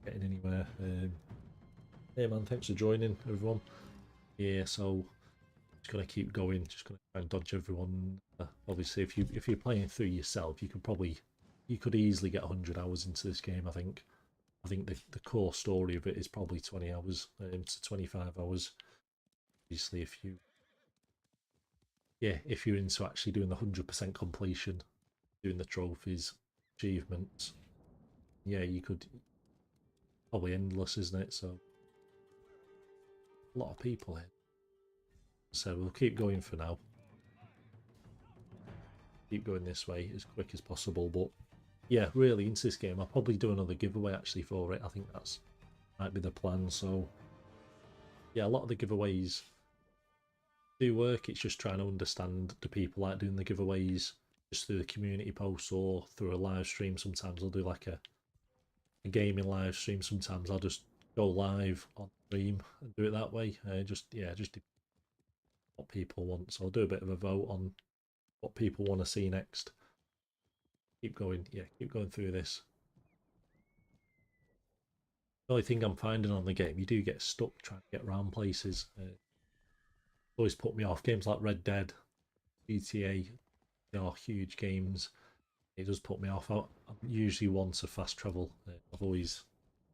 getting anywhere. Hey man, thanks for joining everyone. Yeah, so just gonna keep going, just gonna try and dodge everyone. Obviously, if you're playing through yourself, you could easily get 100 hours into this game. I think the core story of it is probably 20 hours to 25 hours. Obviously, if you're into actually doing the 100% completion, doing the trophies, achievements, yeah, you could probably endless, isn't it? So a lot of people here. So we'll keep going for now. Keep going this way as quick as possible. But yeah, really into this game. I'll probably do another giveaway actually for it. I think that's might be the plan. So yeah, a lot of the giveaways do work. It's just trying to understand, do people like doing the giveaways just through the community posts or through a live stream? Sometimes I'll do like a gaming live stream. Sometimes I'll just go live on stream and do it that way. Just what people want. So I'll do a bit of a vote on what people want to see next. Keep going, yeah, keep going through this. The only thing I'm finding on the game, you do get stuck trying to get around places. Always put me off. Games like Red Dead, GTA, they are huge games. It does put me off. I'm usually one to fast travel. I've always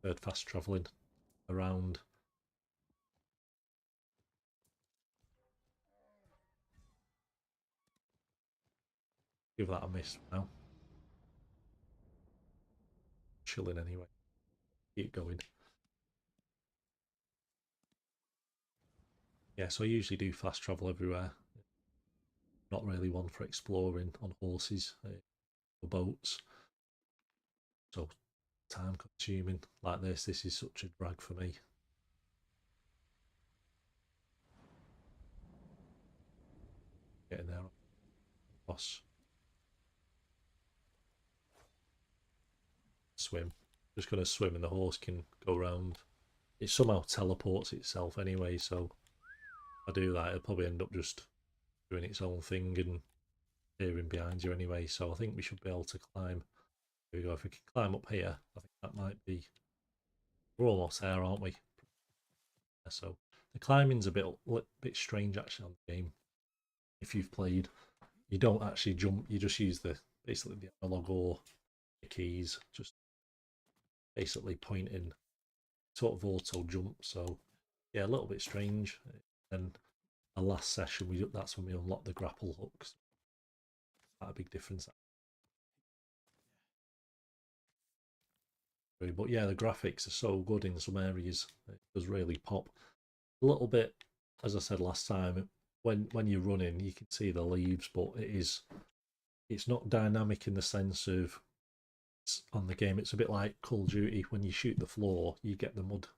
heard fast traveling around. Give that a miss now. Chilling anyway. Keep going. Yeah, so I usually do fast travel everywhere. Not really one for exploring on horses or boats. So time consuming like this is such a drag for me. Getting there. Boss. Swim. Just gonna swim and the horse can go around. It somehow teleports itself anyway, so if I do that, it'll probably end up just doing its own thing and appearing behind you anyway. So I think we should be able to climb. Here we go. If we can climb up here, I think that might be. We're almost there, aren't we? So the climbing's a bit strange actually on the game. If you've played, you don't actually jump. You just use the basically the analog or the keys, just basically pointing, sort of auto jump. So yeah, a little bit strange. And the last session, that's when we unlock the grapple hooks. Quite a big difference. But yeah, the graphics are so good in some areas. It does really pop. A little bit, as I said last time, when you're running, you can see the leaves, but it's not dynamic in the sense of on the game. It's a bit like Call of Duty. When you shoot the floor, you get the mud,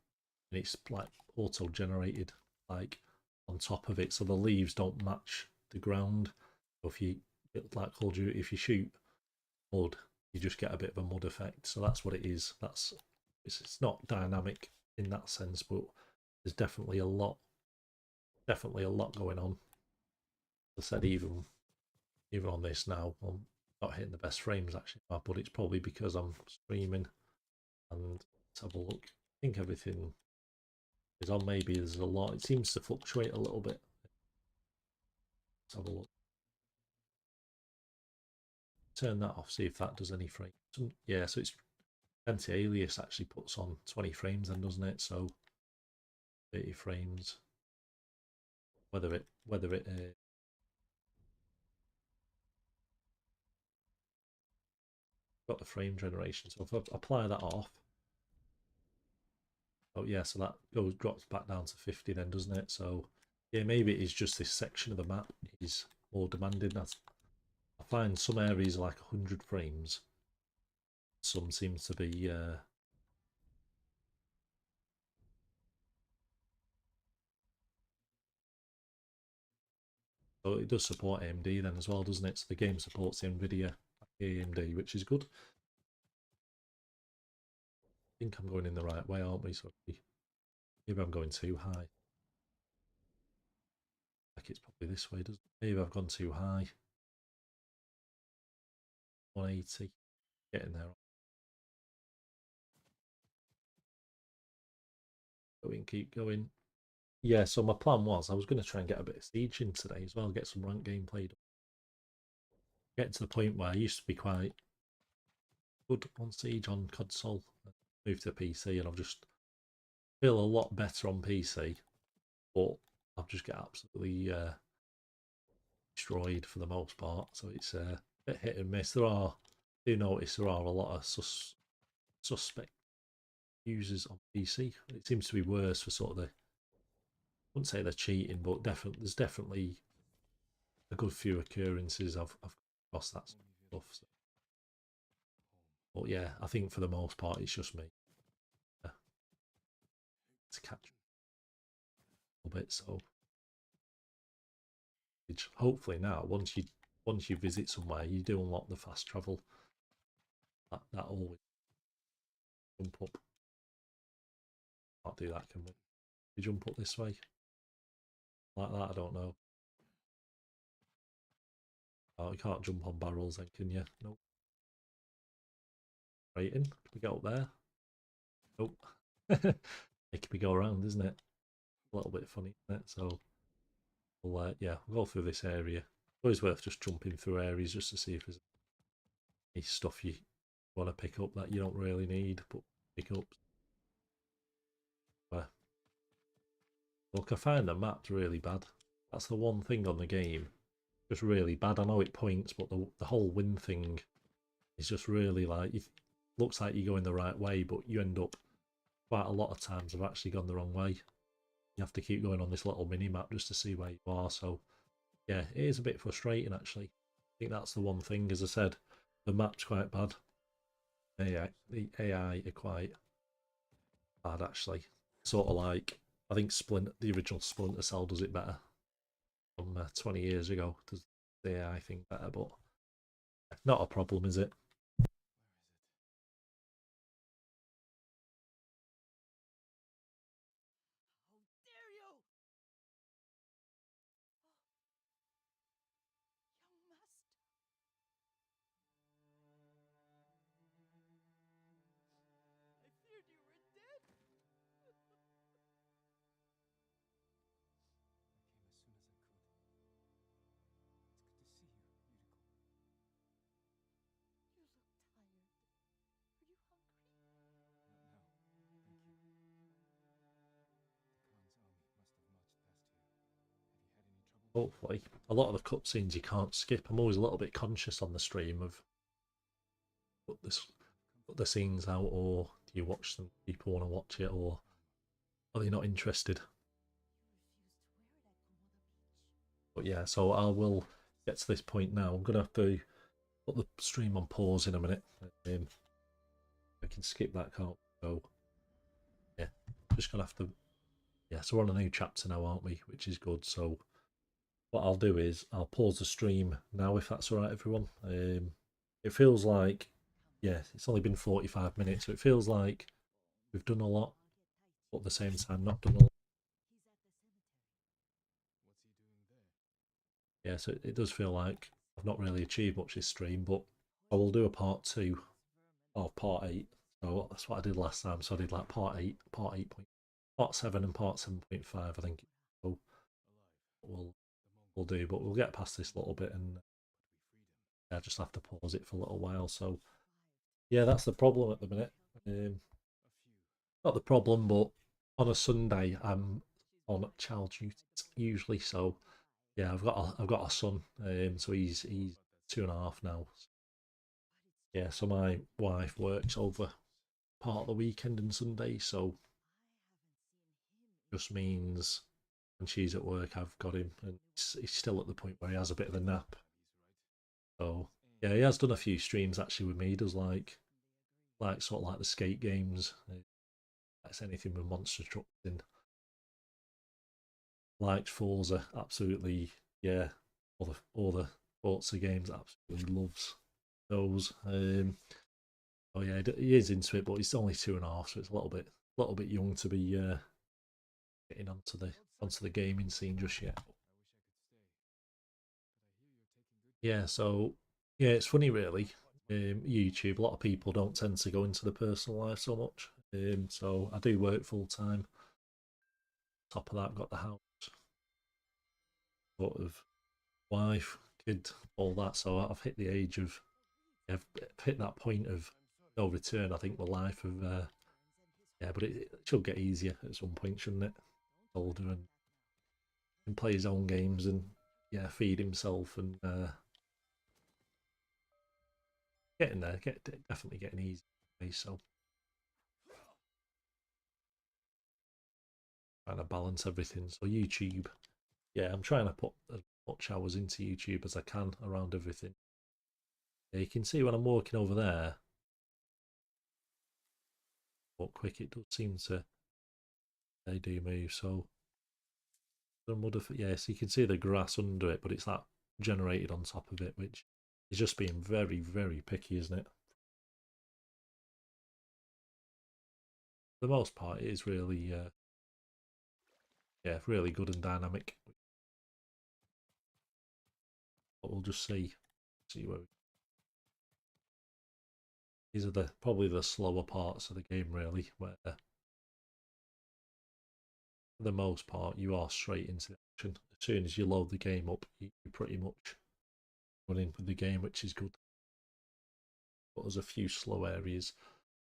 and it's like auto generated, like on top of it, so the leaves don't match the ground. So if you like Call of Duty, if you shoot mud, you just get a bit of a mud effect. So that's what it is. It's not dynamic in that sense, but there's definitely a lot going on. As I said, even on this now, I'm not hitting the best frames actually, but it's probably because I'm streaming. And let's have a look. I think everything is on. Maybe there's a lot. It seems to fluctuate a little bit. Let's have a look. Turn that off. See if that does any frames. Yeah, so it's anti-alias actually puts on 20 frames then, doesn't it? So 30 frames. Whether it got the frame generation. So if I apply that off, oh yeah, so that drops back down to 50 then, doesn't it? So yeah, maybe it is just this section of the map is more demanding. I find some areas are like 100 frames. Some seems to be so it does support AMD then as well, doesn't it? So the game supports NVIDIA AMD, which is good. I think I'm going in the right way, aren't we? So maybe I'm going too high. Like it's probably this way, doesn't it? Maybe I've gone too high. 180. Getting there. Going, keep going. Yeah, so my plan was I was going to try and get a bit of Siege in today as well, get some ranked game played. Get to the point where I used to be quite good on Siege on console, moved to PC, and I've just feel a lot better on PC, but I've just get absolutely destroyed for the most part. So it's a bit hit and miss. Do notice there are a lot of suspect users on PC. It seems to be worse for sort of the, I wouldn't say they're cheating, but definitely there's definitely a good few occurrences I've crossed that sort of stuff. So. But yeah, I think for the most part it's just me to catch a little bit. So hopefully now, once you visit somewhere, you do unlock the fast travel. That always jump up. Can't do that, can we? We jump up this way like that. I don't know. Oh, you can't jump on barrels then, can you? Nope. Rating. Can we get up there? Nope. Making me go around, isn't it? A little bit funny, isn't it? So yeah, we'll go through this area. Always worth just jumping through areas just to see if there's any stuff you want to pick up that you don't really need, but pick up. Look, I find the map's really bad. That's the one thing on the game. Just really bad. I know it points, but the whole wind thing is just really like, it looks like you're going the right way, but you end up quite a lot of times have actually gone the wrong way. You have to keep going on this little mini map just to see where you are. So yeah, it is a bit frustrating actually. I think that's the one thing. As I said, the map's quite bad. The AI are quite bad actually. Sort of like, I think the original Splinter Cell does it better from 20 years ago. Does the AI thing better, but not a problem, is it? How dare you! Young master. I feared you were dead. You look tired. Are you hungry? Hopefully, a lot of the cutscenes you can't skip. I'm always a little bit conscious on the stream of put this put the scenes out, or do you watch them? People want to watch it, or are they not interested? But yeah, so I will get to this point now. I'm gonna have to put the stream on pause in a minute. I can skip that, can't we? So yeah, just gonna have to. Yeah, so we're on a new chapter now, aren't we? Which is good. So what I'll do is I'll pause the stream now, if that's all right, everyone. It feels like, yeah, it's only been 45 minutes, so it feels like we've done a lot, but at the same time not done a lot. Yeah, so it does feel like I've not really achieved much this stream, but I will do a part two of part eight. So that's what I did last time. So I did like part 8 point, part 7 and part 7.5, I think. So we'll we'll do, but we'll get past this little bit and I just have to pause it for a little while. So yeah, that's the problem at the minute. Um, Not the problem, but on a Sunday I'm on child duty usually. So yeah, I've got a son, so he's 2.5 now. Yeah, so my wife works over part of the weekend and Sunday, so just means when she's at work, I've got him, and he's still at the point where he has a bit of a nap. So yeah, he has done a few streams actually with me. He does like sort of like the skate games. That's anything with monster trucks in. Likes Forza, absolutely. Yeah, all the Forza games, absolutely loves those. Oh yeah, he is into it, but he's only 2.5, so it's a little bit young to be getting onto the gaming scene just yet. Yeah, so yeah, it's funny really. YouTube, a lot of people don't tend to go into the personal life so much. So I do work full time. Top of that, I've got the house, sort of wife, kid, all that. So I've hit the age of, I've hit that point of no return. I think with life of, yeah, but it should get easier at some point, shouldn't it? Older and can play his own games and yeah, feed himself and getting there, definitely getting easy. So trying to balance everything. So YouTube, yeah, I'm trying to put as much hours into YouTube as I can around everything. Yeah, you can see when I'm walking over there, what quick it does seem to, they do move. So yeah, so you can see the grass under it, but it's that generated on top of it, which is just being very, very picky, isn't it? For the most part, it is really, yeah, really good and dynamic. But we'll just see where these are probably the slower parts of the game, really, where for the most part you are straight into the action. As soon as you load the game up, you're pretty much running with the game, which is good. But there's a few slow areas.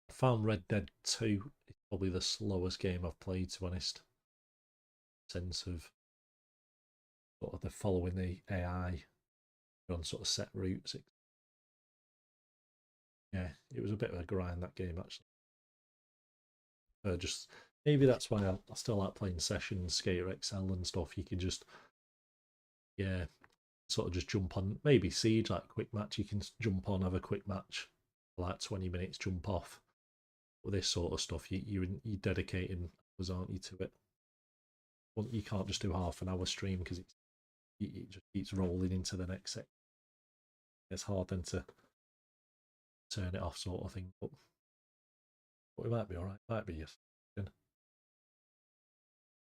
I found Red Dead 2 is probably the slowest game I've played, to be honest. Sense of sort of the following the AI on sort of set routes. Yeah, it was a bit of a grind, that game, actually. Just maybe that's why I still like playing sessions, Skater XL and stuff. You can just, yeah, sort of just jump on. Maybe Siege, like quick match, you can jump on, have a quick match, like 20 minutes, jump off. With this sort of stuff, you're dedicating hours, aren't you, to it? Well, you can't just do half an hour stream because it just keeps rolling into the next set. It's hard then to turn it off, sort of thing. But it might be alright. Might be yes.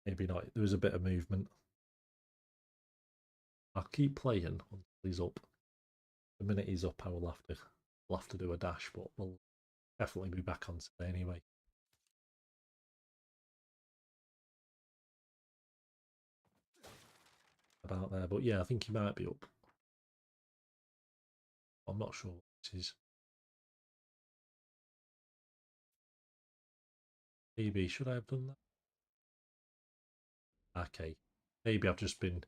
Maybe not. There was a bit of movement. I'll keep playing until he's up. The minute he's up, we'll have to do a dash, but we'll definitely be back on today anyway. About there, but yeah, I think he might be up. I'm not sure what this is. Maybe should I have done that? Okay, maybe I've just been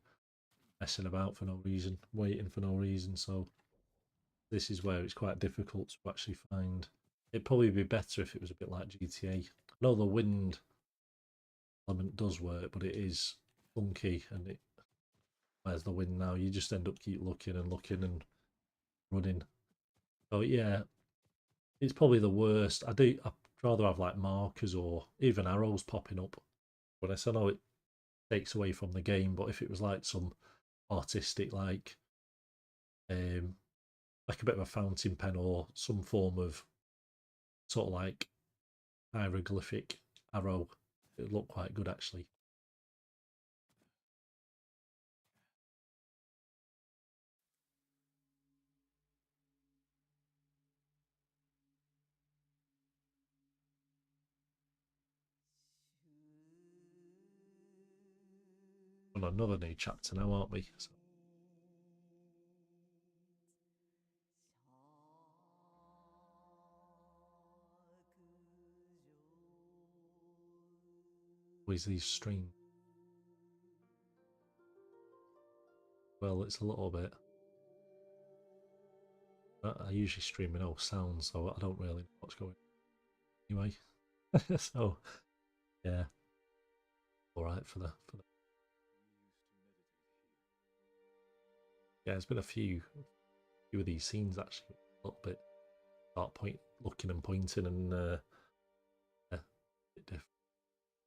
messing about for no reason, waiting for no reason. So this is where it's quite difficult to actually find. It'd probably be better if it was a bit like GTA. I know the wind element does work, but it is funky, and where's the wind now? You just end up keep looking and running. So yeah, it's probably the worst. I'd rather have like markers or even arrows popping up. But I know it takes away from the game, but if it was like some artistic um like a bit of a fountain pen or some form of sort of like hieroglyphic arrow, it would look quite good actually. On another new chapter now, aren't we? So, always these streams. Well, it's a little bit. I usually stream in all sound, so I don't really know what's going on anyway. So yeah, all right for the. Yeah, there's been a few of these scenes actually a little bit start looking and pointing and yeah, it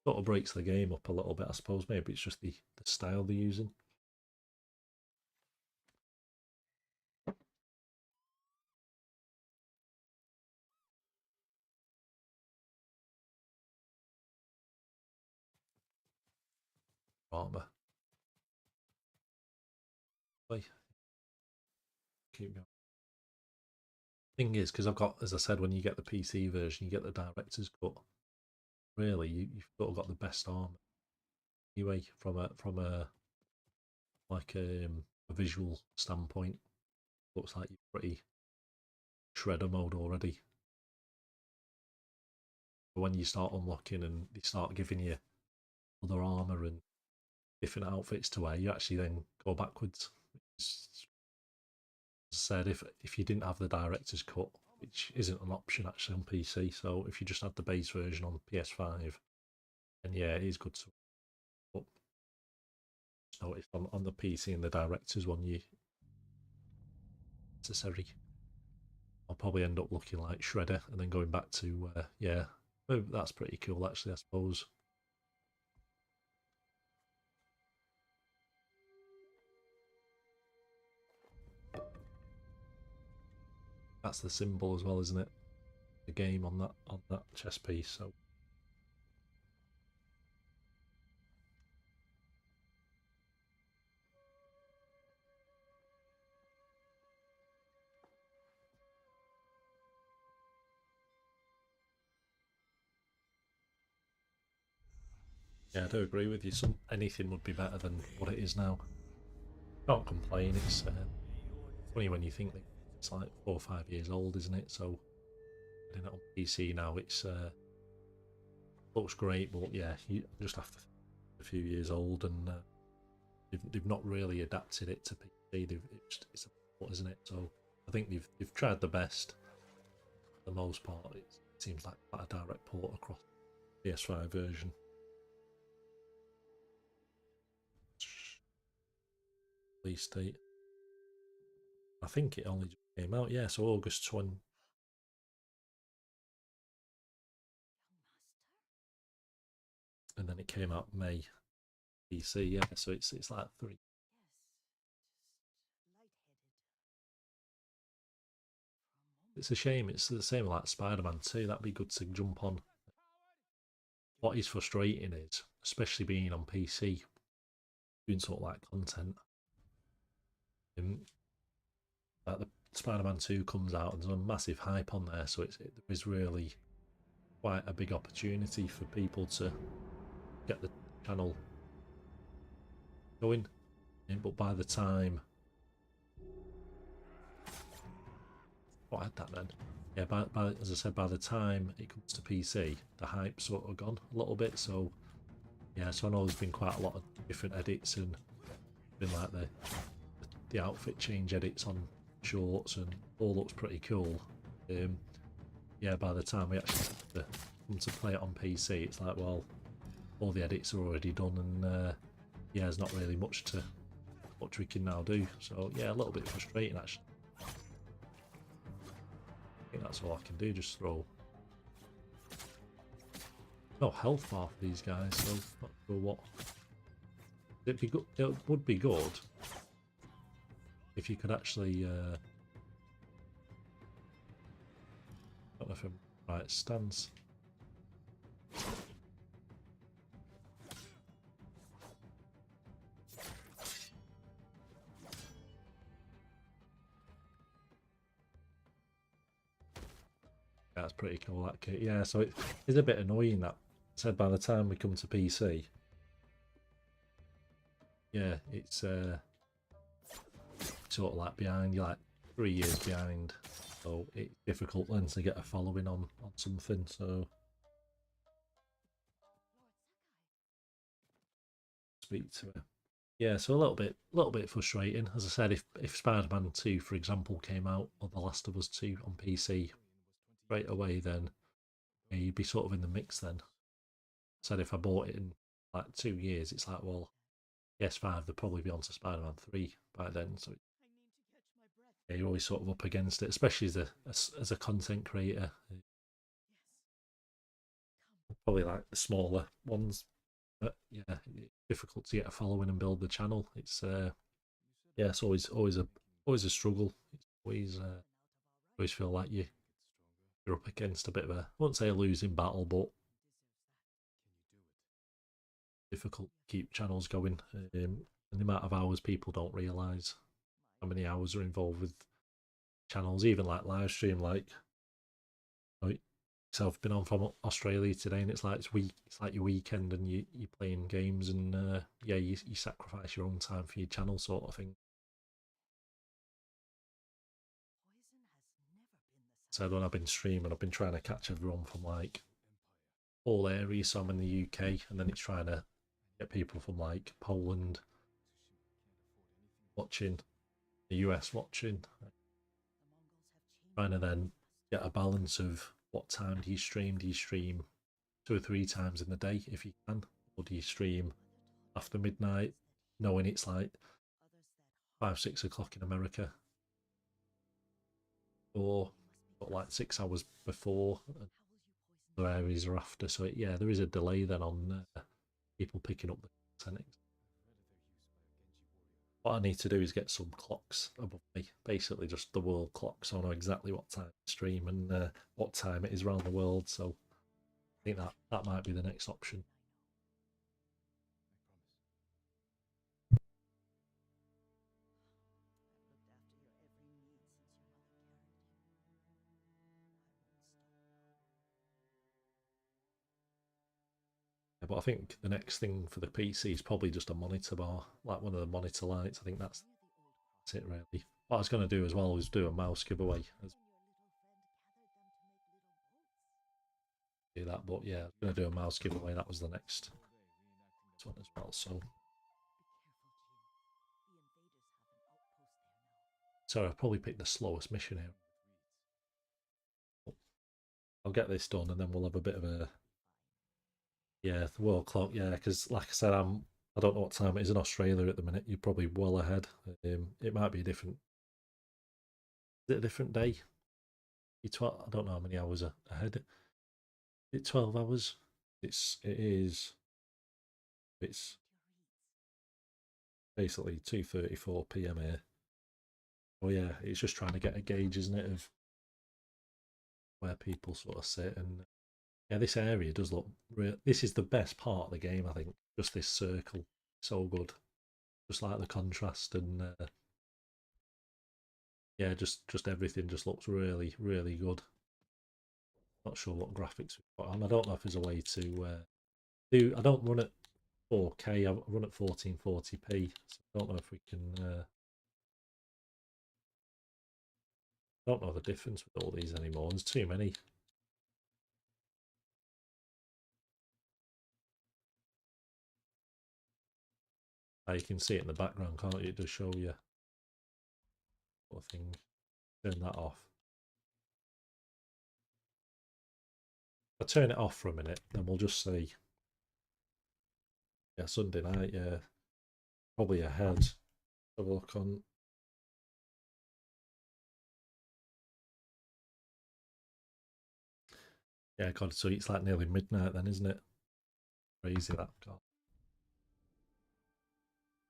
sort of breaks the game up a little bit, I suppose. Maybe it's just the style they're using. Armor. Wait, keep going. Thing is, because I've got, as I said, when you get the PC version, you get the director's cut. Really, you've sort of got the best armor anyway from a like a visual standpoint. Looks like you're pretty shredder mode already. But when you start unlocking and they start giving you other armor and different outfits to wear, you actually then go backwards. As I said, if you didn't have the director's cut, which isn't an option actually on PC, so if you just had the base version on PS5, then yeah, it is good. noticed on the PC and the directors one, you necessary. I'll probably end up looking like Shredder and then going back to yeah. Oh, that's pretty cool actually, I suppose. That's the symbol as well, isn't it? The game on that chess piece. So yeah, I do agree with you. Anything would be better than what it is now. Can't complain. It's funny when you think that it's like 4 or 5 years old, isn't it? So getting it on PC now, it's looks great, but yeah, you just have to think a few years old, and they've not really adapted it to PC. It's a port, isn't it? So I think they've tried the best. For the most part, it seems like quite a direct port across the PS5 version. Release date. I think it only just came out, yeah, so August 20. And then it came out May PC, yeah, so it's like 3. It's a shame, it's the same like Spider-Man 2, that'd be good to jump on. What is frustrating is, especially being on PC, doing sort of like content, like the Spider-Man 2 comes out and there's a massive hype on there, so there is really quite a big opportunity for people to get the channel going. But by the time, I had that then. Yeah, as I said, by the time it comes to PC, the hype's sort of gone a little bit. So yeah, so I know there's been quite a lot of different edits and been like the outfit change edits on shorts, and all looks pretty cool. Yeah, by the time we actually come to play it on PC, it's like, well, all the edits are already done, and yeah, there's not really much we can now do. So yeah, a little bit frustrating actually. I think that's all I can do, just throw no health bar for these guys, so not sure what. It'd be good. It would be good if you could actually. I don't know if I'm right stance. Yeah, that's pretty cool. That kit. Yeah, so it is a bit annoying that said by the time we come to PC. Yeah, it's sort of like behind. You're like 3 years behind, so it's difficult then to get a following on something. So speak to it. Yeah, so a little bit frustrating. As I said, if Spider-Man 2, for example, came out, or The Last of Us 2 on PC straight away, then yeah, you'd be sort of in the mix then. Said if I bought it in like 2 years, it's like, well, PS5, they'd probably be on to Spider-Man 3 by then. So yeah, you're always sort of up against it, especially as a content creator. Probably like the smaller ones, but yeah, it's difficult to get a following and build the channel. It's yeah, it's always a struggle. It's always feel like you're up against a bit of a, I won't say a losing battle, but difficult to keep channels going. And the amount of hours people don't realise how many hours are involved with channels, even like live stream. Like so I've been on from Australia today, and it's like it's like your weekend, and you're playing games, and yeah, you sacrifice your own time for your channel, sort of thing. So when I've been streaming, I've been trying to catch everyone from like all areas. So I'm in the UK, and then it's trying to get people from like Poland watching, the US watching, trying to then get a balance of what time do you stream? Do you stream 2 or 3 times in the day if you can, or do you stream after midnight? knowing it's like 5, 6 o'clock in America, or like 6 hours before, and other areas are after. So yeah, there is a delay then on people picking up the content. What I need to do is get some clocks above me, basically just the world clock, so I know exactly what time to stream and what time it is around the world. So I think that might be the next option. Yeah, but I think the next thing for the PC is probably just a monitor bar, like one of the monitor lights. I think that's it really. What I was going to do as well was do a mouse giveaway. Do that, but yeah, I was going to do a mouse giveaway. That was the next one as well. So I've probably picked the slowest mission here. I'll get this done and then we'll have a bit of a the world clock. Yeah, because like I said, I don't know what time it is in Australia at the minute. You're probably well ahead. It might be a different. Is it a different day? I don't know how many hours ahead. It's 12 hours. It's basically 2:34 p.m. here. Oh yeah, it's just trying to get a gauge, isn't it, of where people sort of sit. And yeah, this area does look real. This is the best part of the game, I think. Just this circle, so good. Just like the contrast and yeah, just everything just looks really really good. Not sure what graphics we've got on. I don't know if there's a way to do. I don't run at 4K. I run at 1440p. So I don't know if we can. I don't know the difference with all these anymore. There's too many. You can see it in the background, can't you? It does show you what thing. Turn that off. If I turn it off for a minute, then we'll just see. Yeah, Sunday night. Yeah, probably ahead. Have a look on. Yeah, God. So it's like nearly midnight then, isn't it? Crazy that. God.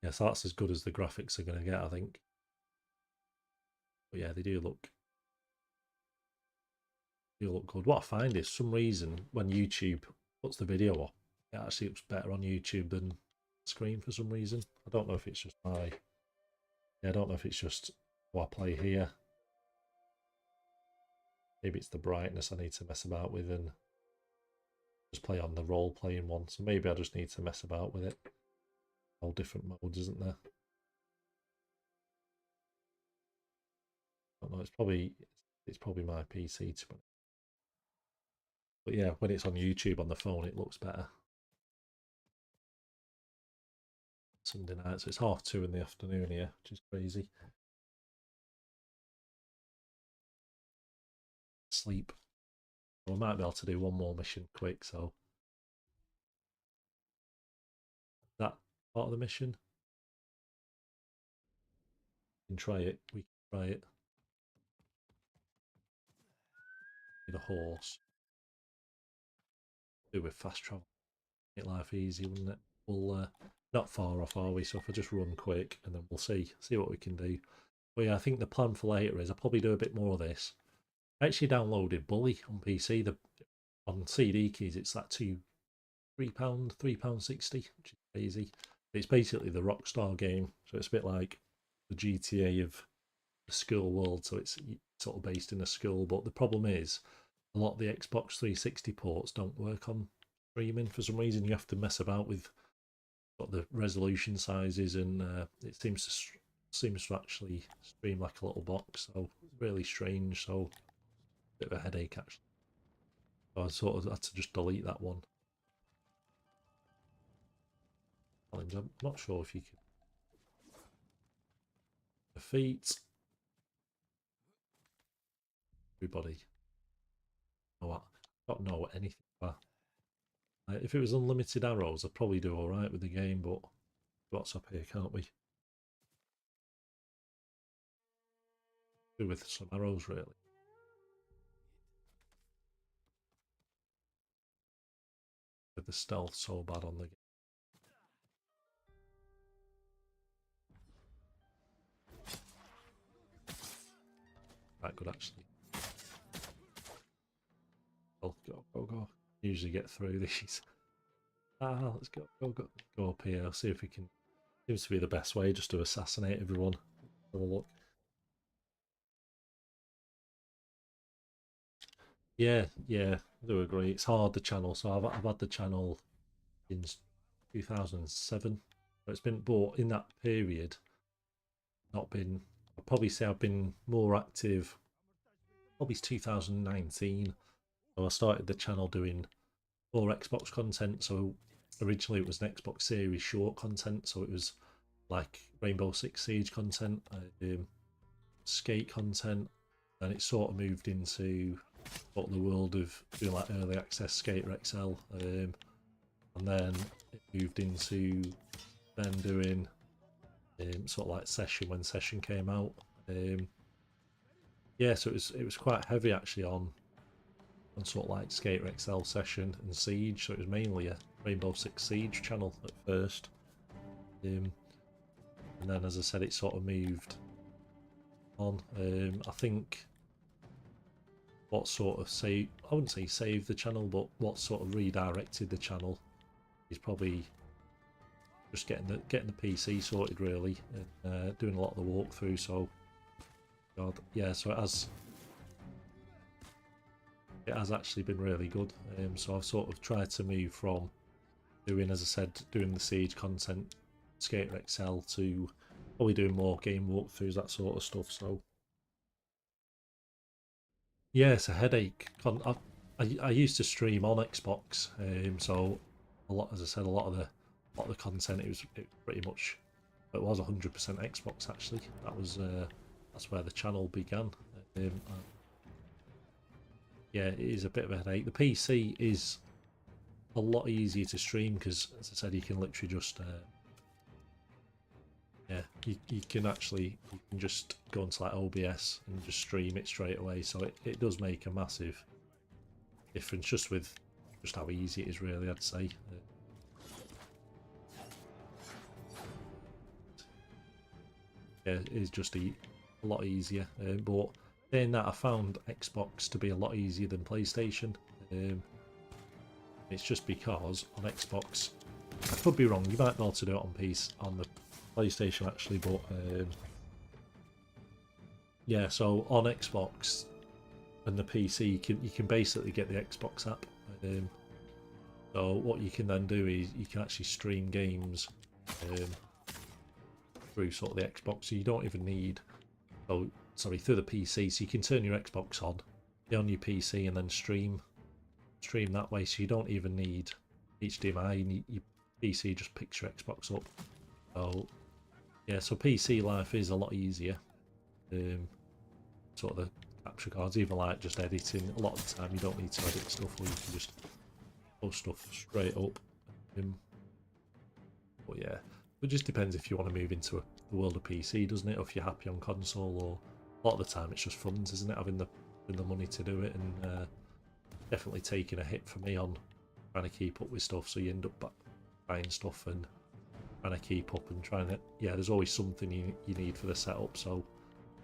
Yeah, so that's as good as the graphics are going to get, I think. But yeah, they do look good. What I find is some reason when YouTube puts the video up, it actually looks better on YouTube than screen for some reason. I don't know if it's just I don't know if it's just how I play here. Maybe it's the brightness I need to mess about with and just play on the role playing one. So maybe I just need to mess about with it. All different modes, isn't there? I don't know. It's probably my PC to. But yeah, when it's on YouTube on the phone, it looks better. Sunday night, so it's 2:30 in the afternoon here, which is crazy. Sleep. We might be able to do one more mission quick, so that part of the mission. We can try it. We can try it. Need a horse. Do with fast travel. Make life easy, wouldn't it? We'll not far off, are we? So if I just run quick and then we'll see what we can do. But yeah, I think the plan for later is I'll probably do a bit more of this. I actually downloaded Bully on PC. On CD keys, it's that £3.60, which is crazy. It's basically the Rockstar game, so it's a bit like the GTA of the school world. So it's sort of based in a school, but the problem is a lot of the Xbox 360 ports don't work on streaming for some reason. You have to mess about with what the resolution sizes, and it seems to actually stream like a little box. So really strange. So a bit of a headache actually. So I sort of had to just delete that one. I'm not sure if you can defeat everybody. Oh, I don't know anything about. If it was unlimited arrows, I'd probably do all right with the game, but what's up here, can't we? Do with some arrows, really. With the stealth so bad on the game. Quite good, actually. Well, go. Usually get through these. Let's go up here. See if we can. Seems to be the best way, just to assassinate everyone. Have a look. Yeah, I do agree. It's hard, the channel. So I've had the channel since 2007. So it's been, but in that period, not been. I'd probably say I've been more active. Probably 2019. So I started the channel doing more Xbox content. So originally it was an Xbox Series short content. So it was like Rainbow Six Siege content, skate content, and it sort of moved into what the world of doing like early access Skater XL, and then it moved into then doing sort of like Session when Session came out. Yeah, so it was quite heavy actually on sort of like Skater XL, Session and Siege. So it was mainly a Rainbow Six Siege channel at first, and then as I said, it sort of moved on. I think what sort of I wouldn't say saved the channel, but what sort of redirected the channel is probably just getting the PC sorted, really, and doing a lot of the walkthrough. So God, yeah, so it has actually been really good. So I've sort of tried to move from doing, as I said, doing the Siege content, Skater XL, to probably doing more game walkthroughs, that sort of stuff. So yeah, it's a headache. I used to stream on Xbox, so a lot, as I said, a lot of the content it was pretty much, it was 100% Xbox actually. That's where the channel began. Yeah, it is a bit of a headache. The PC is a lot easier to stream because, as I said, you can literally just yeah, you can just go into like OBS and just stream it straight away. So it does make a massive difference just with just how easy it is, really, I'd say. Yeah, it is just a lot easier. But saying that, I found Xbox to be a lot easier than PlayStation. It's just because on Xbox, I could be wrong, you might be able to do it on the PlayStation actually, but yeah, so on Xbox and the PC, you can basically get the Xbox app. So what you can then do is you can actually stream games through sort of the Xbox, so you don't even need, through the PC, so you can turn your Xbox on, be on your PC, and then stream that way. So you don't even need HDMI. Your PC just picks your Xbox up. So yeah, so PC life is a lot easier. Sort of the capture cards, even like just editing. A lot of the time you don't need to edit stuff, or you can just post stuff straight up. But yeah, it just depends if you want to move into the world of PC, doesn't it? Or if you're happy on console, or a lot of the time it's just funds, isn't it? Having the money to do it, and definitely taking a hit for me on trying to keep up with stuff. So you end up buying stuff and trying to keep up and trying to, yeah, there's always something you need for the setup. So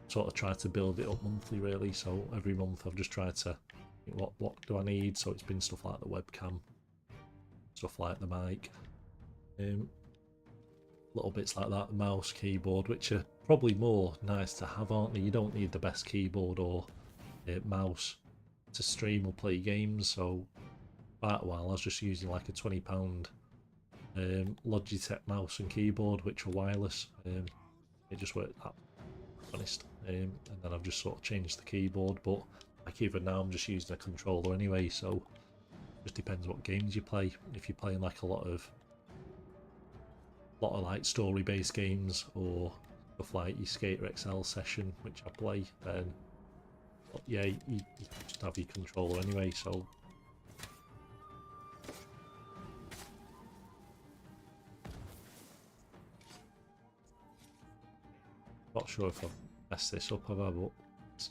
sort of try to build it up monthly, really. So every month I've just tried to think, what do I need? So it's been stuff like the webcam, stuff like the mic, little bits like that, the mouse, keyboard, which are probably more nice to have, aren't they? You don't need the best keyboard or mouse to stream or play games. So quite a while I was just using like a £20 Logitech mouse and keyboard, which were wireless. It just worked that, to be honest. And then I've just sort of changed the keyboard, but like even now I'm just using a controller anyway. So it just depends what games you play. If you're playing like a lot of like story-based games or stuff like your Skater XL Session, which I play, then yeah, you just have your controller anyway. So Not sure if I've messed this up, have I? But it's,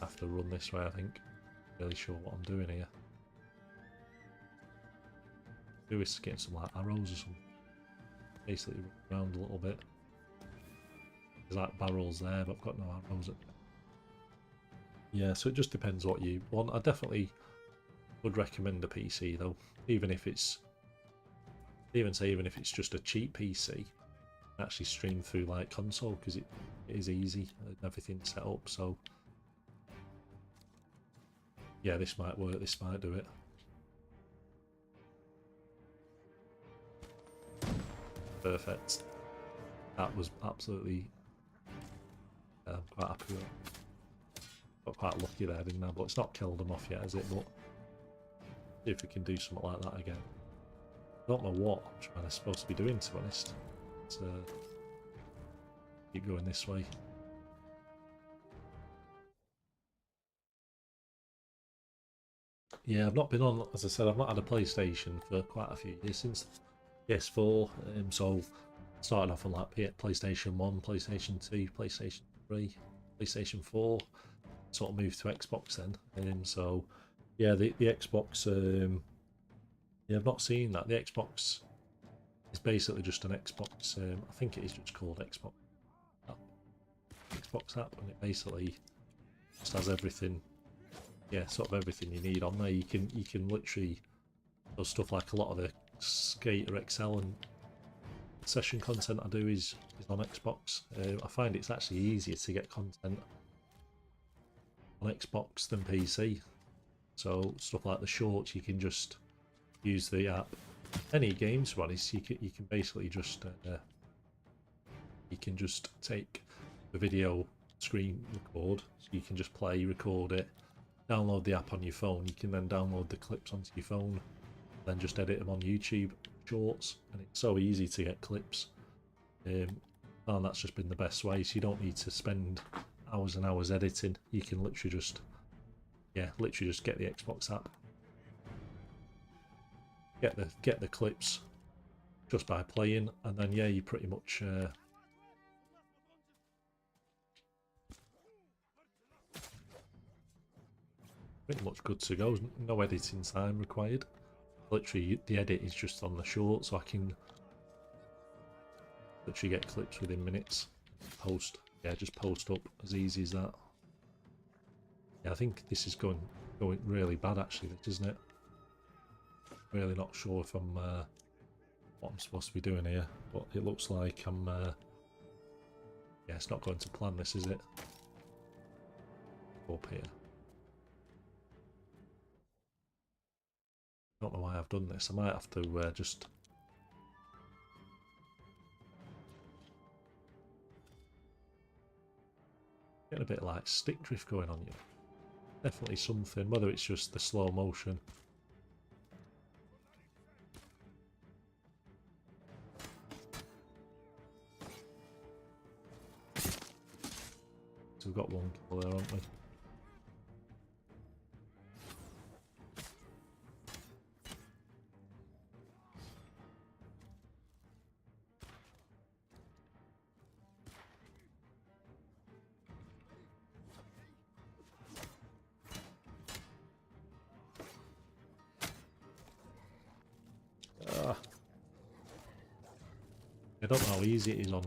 I have to run this way, I think. Really sure what I'm doing here. Do is getting some like arrows or something. Basically run around a little bit. There's like barrels there, but I've got no arrows. Yeah, so it just depends what you want. I definitely would recommend a PC though, even if it's just a cheap PC. Actually stream through like console because it is easy and everything's set up. So yeah, this might work. This might do it. Perfect. That was absolutely. I'm quite happy with it. Got quite lucky there, didn't I? But it's not killed them off yet, is it? But see if we can do something like that again. I don't know what I'm supposed to be doing, to be honest. Let's keep going this way. Yeah, I've not been on, as I said, I've not had a PlayStation for quite a few years since PS4. So started off on like PlayStation 1, PlayStation 2, PlayStation 3, PlayStation 4. Sort of moved to Xbox then. So yeah, the Xbox. Yeah, I've not seen that. The Xbox is basically just an Xbox. I think it is just called Xbox app. Xbox app, and it basically just has everything. Yeah, sort of everything you need on there. You can literally does stuff like a lot of the Skater XL and session content I do is on Xbox. I find it's actually easier to get content on Xbox than PC. So stuff like the shorts, you can just use the app. Any games, to be honest, you can basically just you can just take the video screen record. So you can just play, record it, download the app on your phone. You can then download the clips onto your phone, then just edit them on YouTube Shorts, and it's so easy to get clips. And that's just been the best way. So you don't need to spend hours and hours editing. You can literally just get the Xbox app, get the clips just by playing, and then yeah, you pretty much good to go. No editing time required. Literally, the edit is just on the short, so I can literally get clips within minutes. Post, yeah, just post up as easy as that. Yeah, I think this is going really bad actually, isn't it? Really not sure if I'm what I'm supposed to be doing here, but it looks like I'm. Yeah, it's not going to plan. This is it. Up here. Don't know why I've done this. I might have to just. Getting a bit like stick drift going on, you know. Definitely something, whether it's just the slow motion. So we've got one kill there, haven't we? I don't know how easy it is on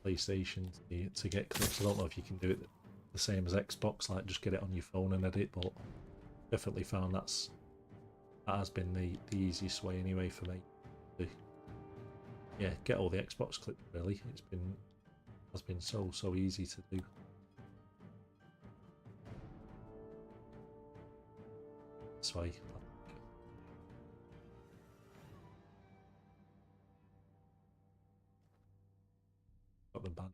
PlayStation to get clips. I don't know if you can do it the same as Xbox, like just get it on your phone and edit, but definitely found that has been the easiest way anyway for me to get all the Xbox clips really. Has been so easy to do. This way. Got them banned.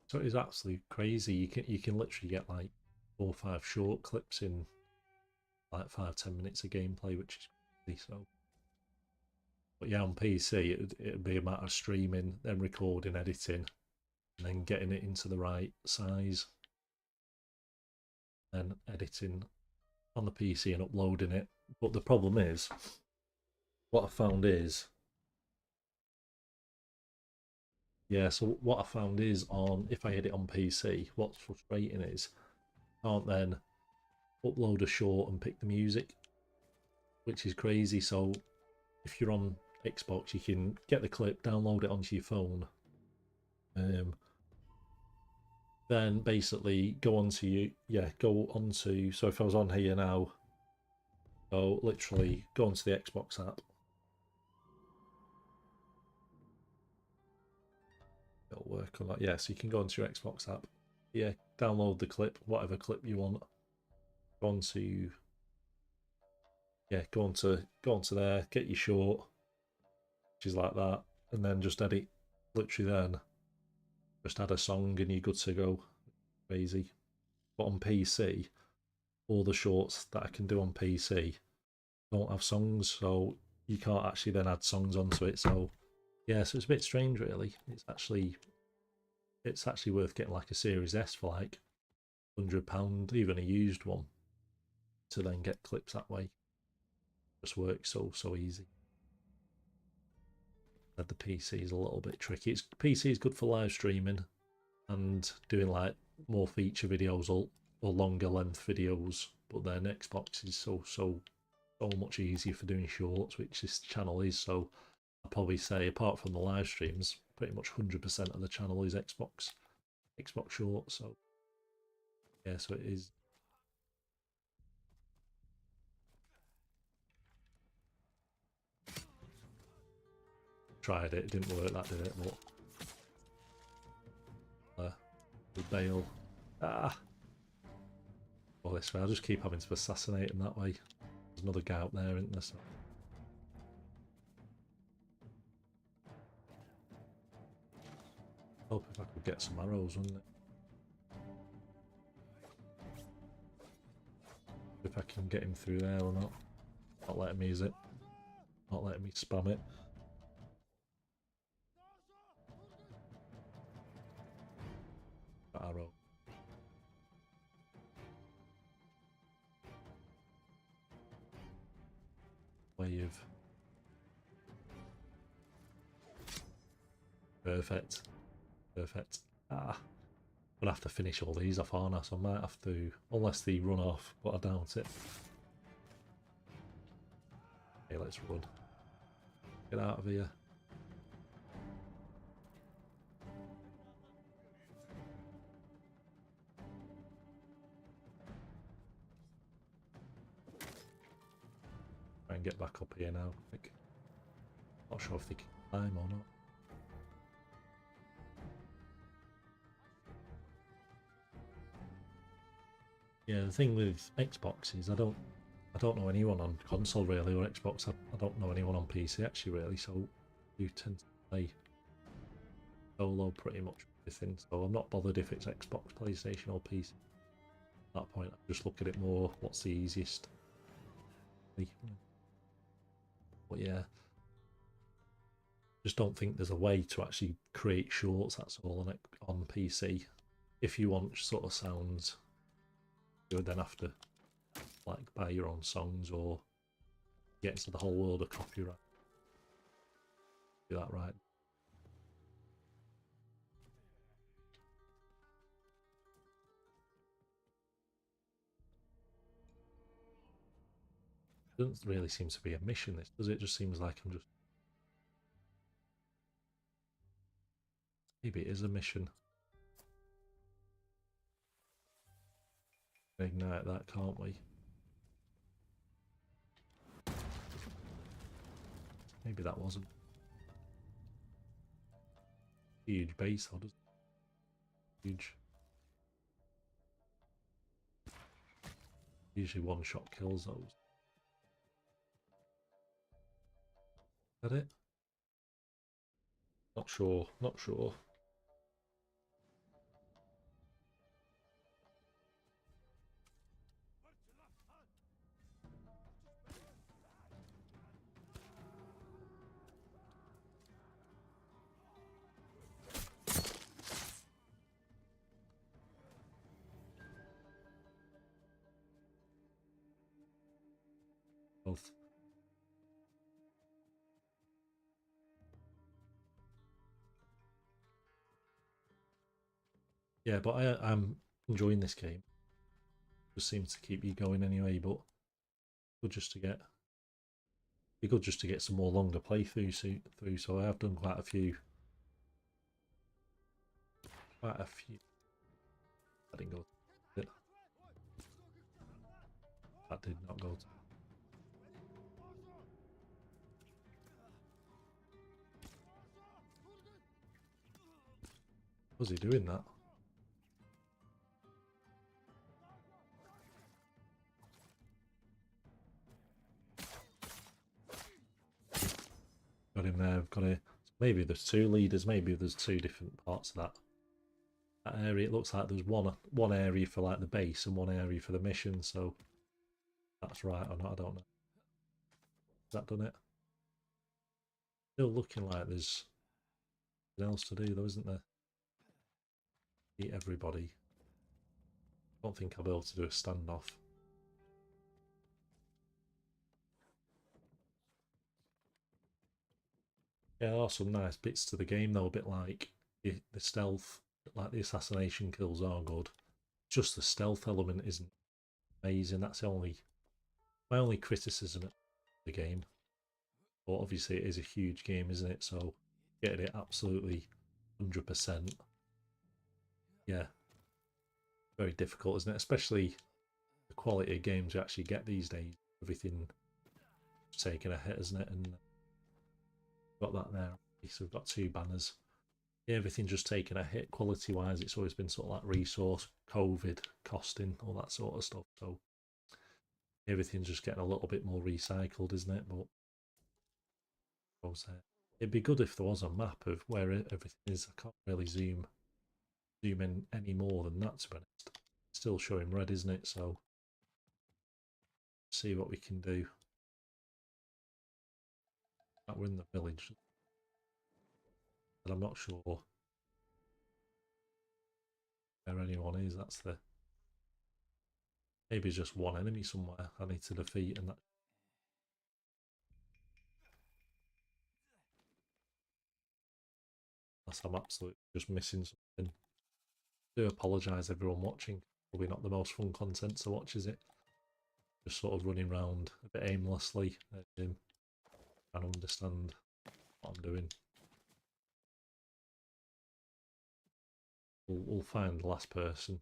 So it is absolutely crazy. You can literally get like 4 or 5 short clips in like 5-10 minutes of gameplay, which is crazy. So, but yeah, on PC it'd be a matter of streaming, then recording, editing, and then getting it into the right size, then editing on the PC and uploading it. But the problem is, what I found is, yeah, so what I found is on, if I edit on PC, what's frustrating is, I can't then upload a short and pick the music, which is crazy. So if you're on Xbox, you can get the clip, download it onto your phone, then basically go onto you, go onto. So if I was on here now, go literally go onto the Xbox app. It'll work on that. Yeah, so you can go onto your Xbox app. Yeah, download the clip, whatever clip you want. Go onto, go onto there, get your short, which is like that, and then just edit. Literally, then just add a song and you're good to go. Crazy. But on PC, all the shorts that I can do on PC don't have songs, so you can't actually then add songs onto it. So yeah, so it's a bit strange, really. It's actually worth getting like a Series S for like £100, even a used one, to then get clips that way. Just works so easy. And the PC is a little bit tricky. PC is good for live streaming and doing like more feature videos or longer length videos, but then Xbox is so much easier for doing shorts, which this channel is. So I'd probably say, apart from the live streams, pretty much 100% of the channel is Xbox shorts. So yeah, so it is. Tried it, didn't work. That did it, but the bail. Well, this way, I'll just keep having to assassinate him that way. There's another guy out there, isn't there? So. Hope if I could get some arrows, wouldn't it? If I can get him through there or not. Not letting me use it. Not letting me spam it. Arrow. Wave. Perfect. Perfect. I'm gonna have to finish all these off, aren't I? So I might have to, unless they run off, but I doubt it. Okay, let's run. Get out of here. Try and get back up here now. Not sure if they can climb or not. Yeah, the thing with Xbox is I don't know anyone on console really, or Xbox. I don't know anyone on PC actually really, so you tend to play solo pretty much everything. So I'm not bothered if it's Xbox, PlayStation or PC. At that point, I just look at it more, what's the easiest. But yeah, just don't think there's a way to actually create shorts, that's all, on PC. If you want sort of sounds, you would then have to like buy your own songs or get into the whole world of copyright. Do that right. It doesn't really seem to be a mission, this does it? It just seems like I'm just. Maybe it is a mission. Ignite that, can't we? Maybe that wasn't. Huge base, or does huge. Usually one shot kills those. Is that it? Not sure, not sure. health. Yeah, but I'm enjoying this game. Just seems to keep you going anyway. But good just to get, be good just to get some more longer playthroughs through. So I have done quite a few. Quite a few. I didn't go. That did not go. Was he doing that? Got him there. I've got a. Maybe there's two leaders. Maybe there's two different parts of that area. It looks like there's one area for like the base and one area for the mission. So that's right or not? I don't know. Has that done it? Still looking like there's something else to do though, isn't there? Eat everybody. Don't think I'll be able to do a standoff. Yeah, there are some nice bits to the game though, a bit like the stealth, like the assassination kills are good. Just the stealth element isn't amazing. That's my only criticism of the game. But obviously it is a huge game, isn't it? So getting it absolutely 100%, yeah, very difficult, isn't it? Especially the quality of games you actually get these days. Everything taking a hit, isn't it? And got that there. So we've got two banners. Yeah, everything just taking a hit quality wise. It's always been sort of like resource, COVID, costing, all that sort of stuff. So everything's just getting a little bit more recycled, isn't it? But it'd be good if there was a map of where everything is. I can't really zoom in any more than that, to be honest. Still showing red, isn't it? So see what we can do. We're in the village, but I'm not sure where anyone is. That's the maybe just one enemy somewhere I need to defeat, and that. Unless I'm absolutely just missing something. I do apologise everyone watching. Probably not the most fun content to watch, is it? Just sort of running around a bit aimlessly, trying to understand what I'm doing. We'll find the last person,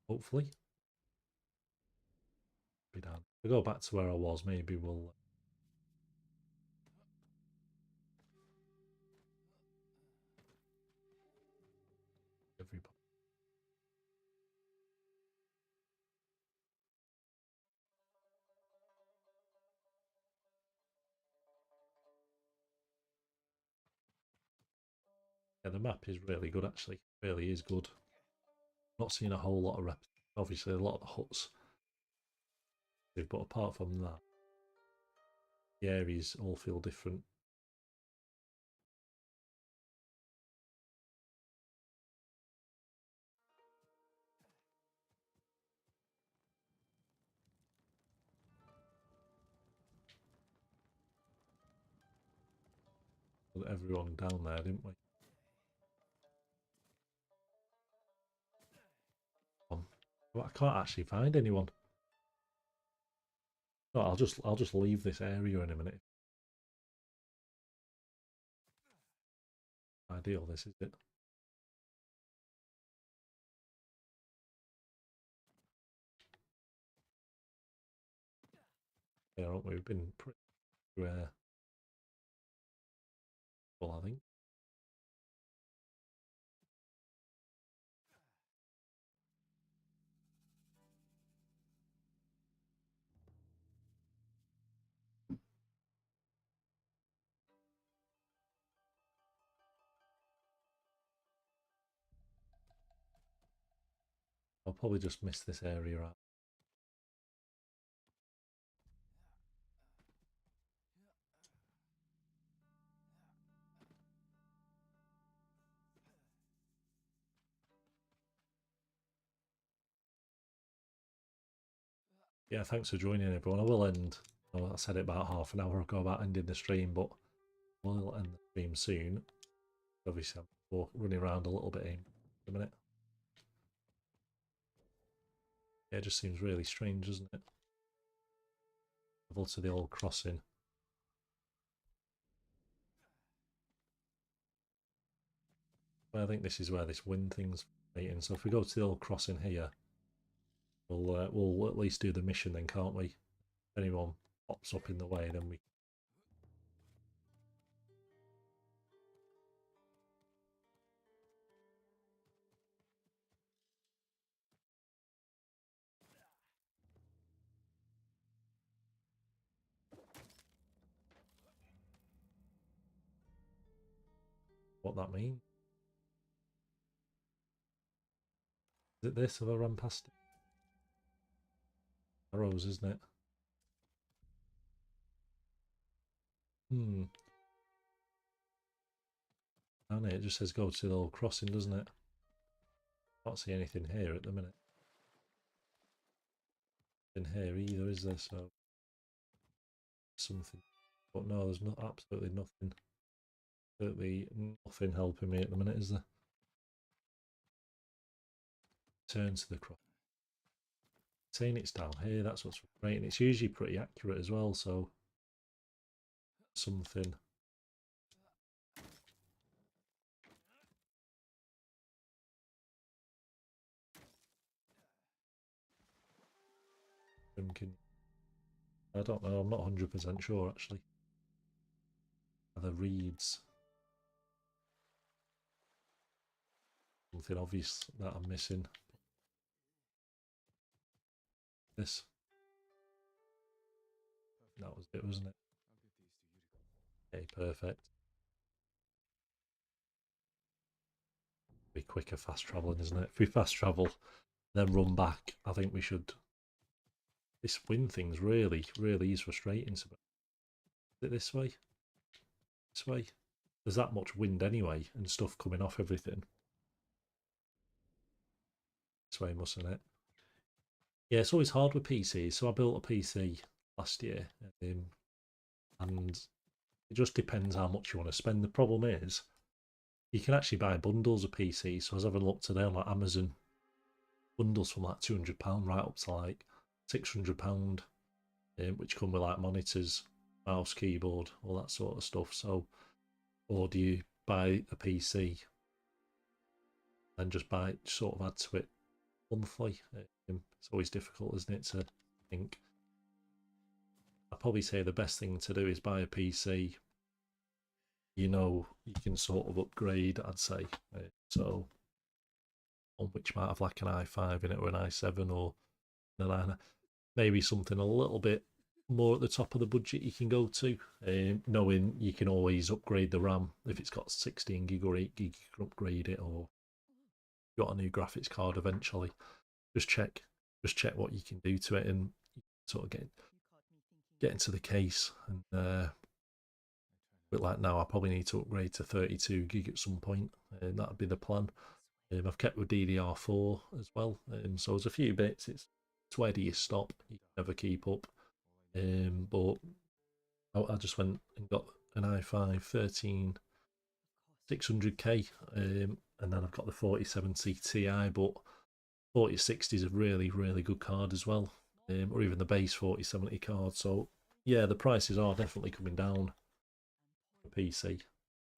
hopefully. Be down. If we go back to where I was, maybe we'll everybody. Yeah, the map is really good actually. It really is good. Not seen a whole lot of obviously a lot of the huts, but apart from that, the areas all feel different. Everyone down there, didn't we? Well, I can't actually find anyone. No, I'll just leave this area in a minute. Ideal, this is it. Yeah, aren't we? We've been pretty well, I think. I'll probably just miss this area out. Yeah, thanks for joining everyone. I will end, I said it about half an hour ago about ending the stream, but we'll end the stream soon. Obviously, I'm running around a little bit in a minute. Yeah, it just seems really strange, doesn't it? Travel to the old crossing. Well, I think this is where this wind thing's waiting. So if we go to the old crossing here, we'll at least do the mission then, can't we? If anyone pops up in the way, then we. What that means? Is it this? Have I run past it? Arrows, isn't it? Hmm. And it just says go to the old crossing, doesn't it? Can't see anything here at the minute. In here either, is there? So something. But no, there's not absolutely nothing. Absolutely nothing helping me at the minute, is there? Turn to the cross. Saying it's down here, that's what's frustrating. It's usually pretty accurate as well, so something. I don't know, I'm not 100% sure actually. Are the reeds something obvious that I'm missing? This. That was it, wasn't it? Okay, perfect. Be quicker fast travelling, isn't it? If we fast travel, then run back, I think we should. This wind thing's really, really is frustrating. Is it this way? This way? There's that much wind anyway, and stuff coming off everything. This way, mustn't it? Yeah, it's always hard with PCs. So I built a PC last year, and it just depends how much you want to spend. The problem is, you can actually buy bundles of PCs. So I was having a look today on like Amazon, bundles from like £200 right up to like £600, which come with like monitors, mouse, keyboard, all that sort of stuff. So, or do you buy a PC and just buy it, sort of add to it monthly? It's always difficult, isn't it, to think. I'd probably say the best thing to do is buy a PC. You know, you can sort of upgrade, I'd say. So, on which might have like an i5 in it or an i7 or an 9, maybe something a little bit more at the top of the budget you can go to, knowing you can always upgrade the RAM. If it's got 16 gig or 8 gig, you can upgrade it, or got a new graphics card eventually. Just check what you can do to it, and sort of get into the case. And but like now, I probably need to upgrade to 32 gig at some point, and that'd be the plan. I've kept with DDR4 as well, so there's a few bits. It's where do you stop? You can never keep up. But I just went and got an i5 13600K, and then I've got the 4070 Ti, but 4060 is a really, really good card as well, or even the base 4070 card. So yeah, the prices are definitely coming down. The PC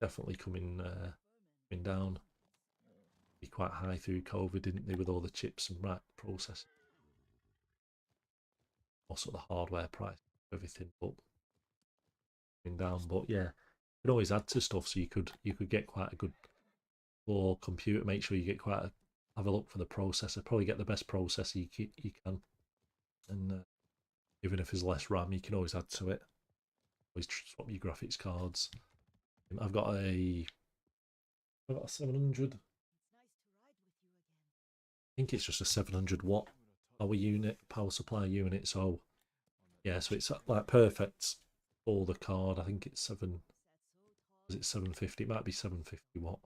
definitely coming down. Be quite high through COVID, didn't they, with all the chips and rack processing, also the hardware price, everything, but coming down. But yeah, you can always add to stuff, so you could get quite a good core computer. Make sure you get have a look for the processor. Probably get the best processor you can, and even if there's less RAM, you can always add to it. Always swap your graphics cards. I've got a 700. I think it's just a 700 watt power supply unit. So yeah, so it's like perfect for the card. I think it's 750? It might be 750 watt.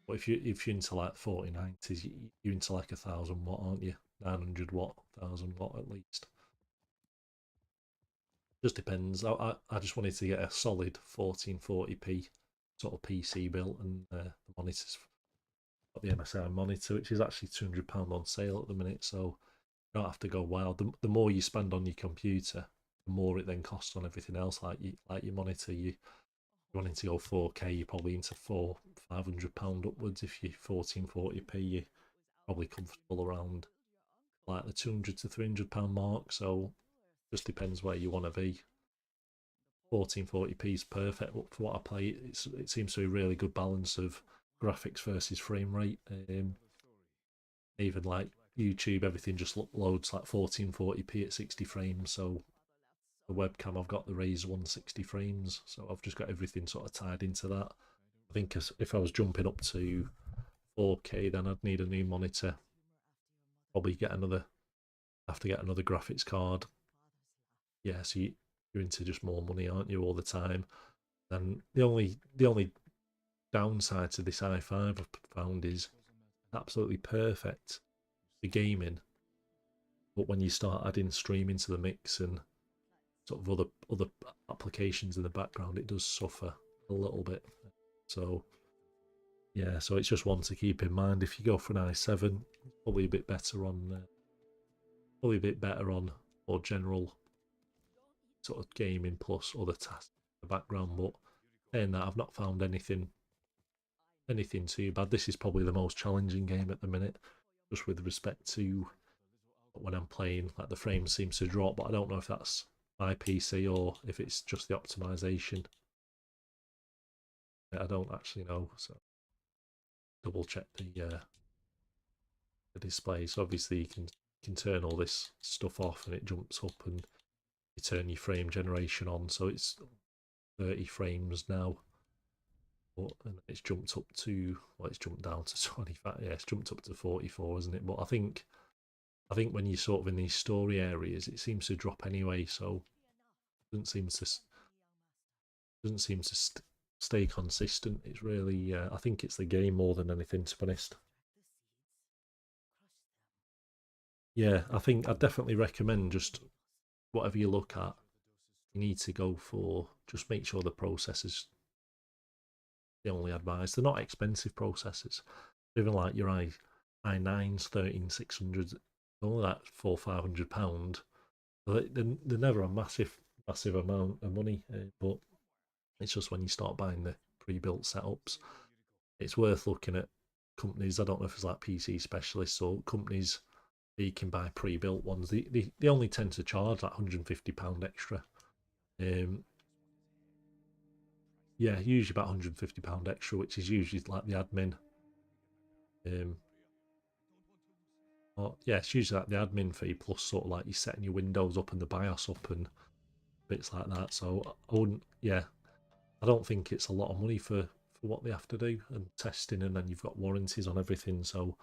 But if you're into like 4090s, you're into like 1000 watt, aren't you? 900 watt, 1000 watt at least. Just depends. I just wanted to get a solid 1440p sort of PC built, and the monitors got the MSI monitor, which is actually £200 on sale at the minute, so you don't have to go wild. The more you spend on your computer, the more it then costs on everything else, like your monitor. You wanting to go 4K, you're probably into £500 upwards. If you're 1440p, you're probably comfortable around like the £200 to £300 mark. So just depends where you want to be. 1440p is perfect for what I play. It seems to be a really good balance of graphics versus frame rate. Even like YouTube, everything just loads like 1440p at 60 frames. So the webcam, I've got the Razer 160 frames, so I've just got everything sort of tied into that. I think if I was jumping up to 4K, then I'd need a new monitor. Probably have to get another graphics card. Yeah, so you're into just more money, aren't you, all the time? And the only downside to this i5 I've found is absolutely perfect for gaming, but when you start adding streaming to the mix and sort of other applications in the background, it does suffer a little bit. So yeah, so it's just one to keep in mind. If you go for an i7, probably a bit better on more general sort of gaming plus other tasks in the background. But saying that, I've not found anything too bad. This is probably the most challenging game at the minute, just with respect to when I'm playing. Like the frame seems to drop, but I don't know if that's my PC or if it's just the optimization. I don't actually know, so double check the display. So obviously you can turn all this stuff off and it jumps up, and you turn your frame generation on, so it's 30 frames now. But and it's jumped up to, well, it's jumped down to 25. Yeah, it's jumped up to 44, isn't it? But I think when you're sort of in these story areas, it seems to drop anyway. So it doesn't seem to stay consistent. It's really, I think it's the game more than anything, to be honest. Yeah, I think I'd definitely recommend just whatever you look at, you need to go for, just make sure the processors, the only advice. They're not expensive processors. Even like your i9s, 13600s, only like £400-500. They're never a massive amount of money, but it's just when you start buying the pre-built setups, it's worth looking at companies. I don't know if it's like PC specialists or companies that you can buy pre-built ones. They only tend to charge like £150 extra. Um, yeah, usually about £150 extra, which is usually like the admin. Um, or yeah, it's usually like the admin fee plus sort of like you setting your Windows up and the BIOS up and bits like that. So I wouldn't, yeah, I don't think it's a lot of money for what they have to do and testing, and then you've got warranties on everything. So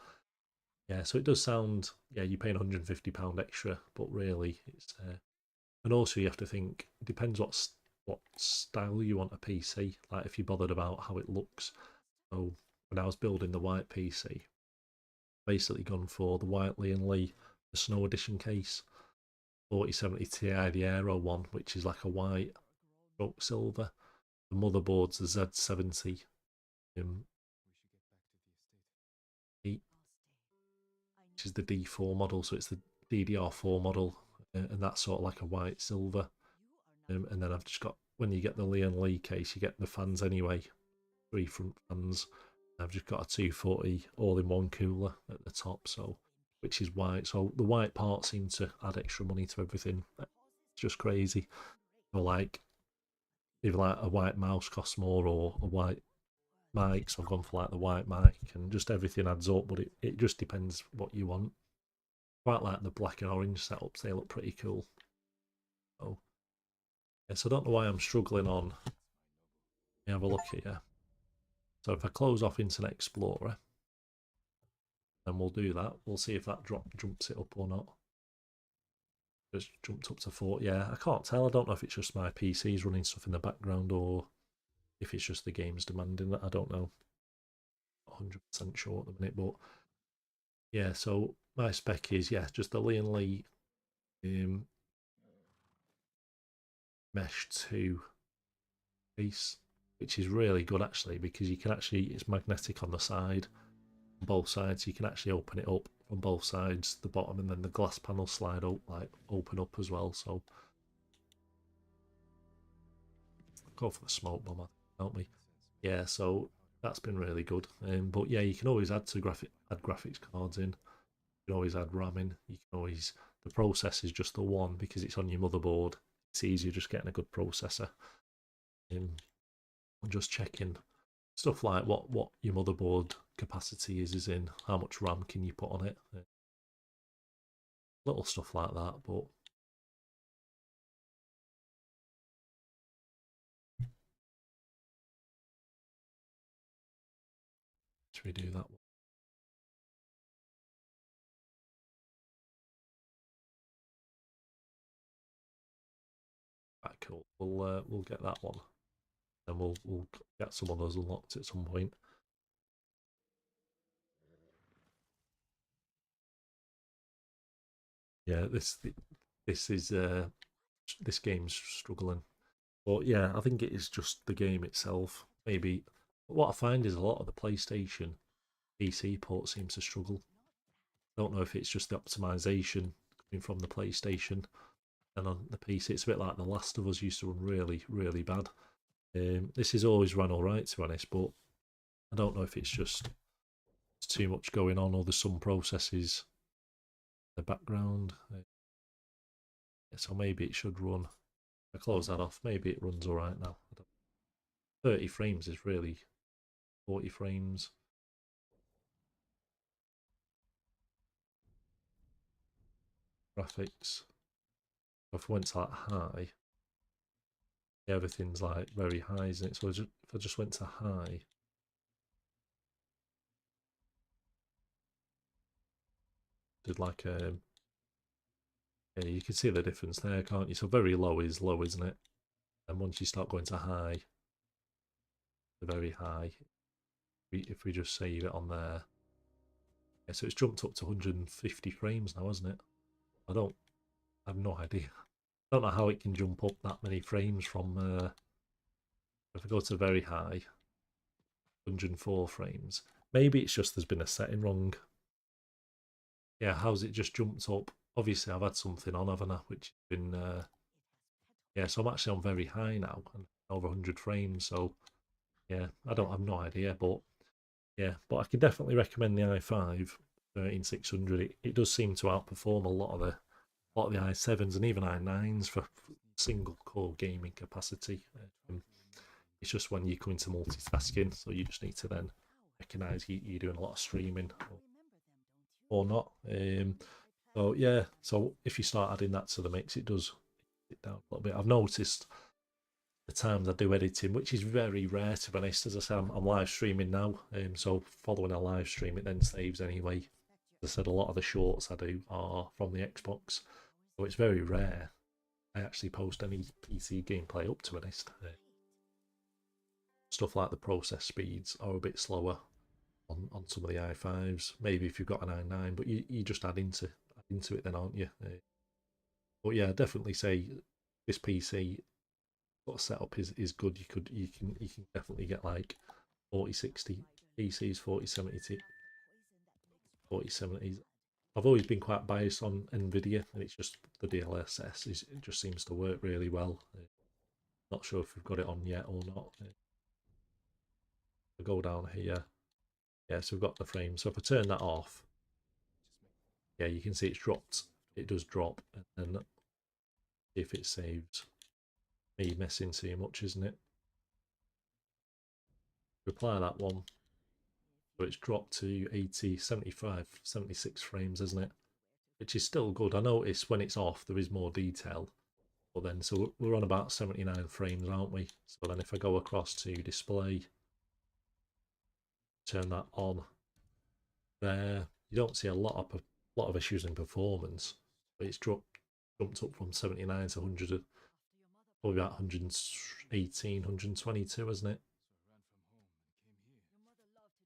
yeah, so it does sound, yeah, you're paying £150 extra, but really it's and also you have to think it depends what style you want a PC. Like if you're bothered about how it looks. So when I was building the white PC, basically gone for the white Lee and Lee, the Snow Edition case, 4070 Ti, the Aero one, which is like a white stroke silver. The motherboard's the Z70 um, which is the D4 model, so it's the DDR4 model, and that's sort of like a white silver. And then I've just got, when you get the Lee and Lee case, you get the fans anyway, 3 front fans. I've just got a 240 all-in-one cooler at the top, so which is white. So the white parts seem to add extra money to everything. It's just crazy. Or like either like a white mouse costs more or a white mic, so I've gone for like the white mic, and just everything adds up. But it just depends what you want. Quite like the black and orange setups; they look pretty cool. So yes, I don't know why I'm struggling on. Let me have a look here. So if I close off Internet Explorer, then we'll do that. We'll see if that jumps it up or not. Just jumped up to 4. Yeah, I can't tell. I don't know if it's just my PC's running stuff in the background or if it's just the game's demanding that. I don't know. 100% sure at the minute, but yeah. So my spec is, yeah, just the Lian Li mesh 2 piece, which is really good actually because you can actually, it's magnetic on the side, on both sides. You can actually open it up from both sides, the bottom, and then the glass panels slide up, like open up as well. So go for the smoke bomb, don't we? Yeah, so that's been really good. But yeah, you can always add graphics cards in. You can always add RAM in. You can always, the process is just the one because it's on your motherboard. It's easier just getting a good processor. I'm just checking stuff like what your motherboard capacity is in, how much RAM can you put on it, little stuff like that. But should we do that one? Right, cool. We'll get that one, and we'll get some of those unlocked at some point. Yeah, this is this game's struggling, but yeah, I think it is just the game itself. Maybe what I find is a lot of the PlayStation PC port seems to struggle. I don't know if it's just the optimization coming from the PlayStation and on the PC. It's a bit like The Last of Us used to run really, really bad. This has always run all right, to be honest, but I don't know if it's just it's too much going on or there's some processes in the background. So maybe it should run. I close that off. Maybe it runs all right now. 30 frames is really 40 frames. Graphics. If I went to like high, everything's like very high, isn't it? So if I just went to high, did like a yeah, you can see the difference there, can't you? So very low is low, isn't it? And once you start going to high, the very high, if we just save it on there, yeah, so it's jumped up to 150 frames now, hasn't it? I have no idea. I don't know how it can jump up that many frames from, if I go to very high, 104 frames. Maybe it's just there's been a setting wrong. Yeah, how's it just jumped up? Obviously, I've had something on, haven't I? Which has been, yeah, so I'm actually on very high now, and over 100 frames. So, yeah, I have no idea, but yeah, but I can definitely recommend the i5 13600. It does seem to outperform a lot of the i7s and even i9s for single core gaming capacity. It's just when you come into multitasking, so you just need to then recognize you're doing a lot of streaming or not. So yeah, so if you start adding that to the mix, it does it down a little bit. I've noticed the times I do editing, which is very rare to be honest. As I said, I'm live streaming now, so following a live stream, it then saves anyway. As I said, a lot of the shorts I do are from the Xbox, so it's very rare I actually post any PC gameplay up, to be honest. Stuff like the process speeds are a bit slower on some of the i5s. Maybe if you've got an i9, but you just add into it then, aren't you? But yeah, definitely say this PC sort of setup is good. You can definitely get like 4060 PCs, 4070s. I've always been quite biased on Nvidia, and it's just the DLSS it just seems to work really well. Not sure if we've got it on yet or not. I go down here. Yeah, so we've got the frame. So if I turn that off, yeah, you can see it's dropped. It does drop, and then if it saves me messing too much, isn't it? Reply that one. So it's dropped to 80, 75, 76 frames, isn't it? Which is still good. I notice when it's off, there is more detail. But then, so we're on about 79 frames, aren't we? So then if I go across to display, turn that on there, you don't see a lot of issues in performance. But it's jumped up from 79 to 100, probably about 118, 122, isn't it?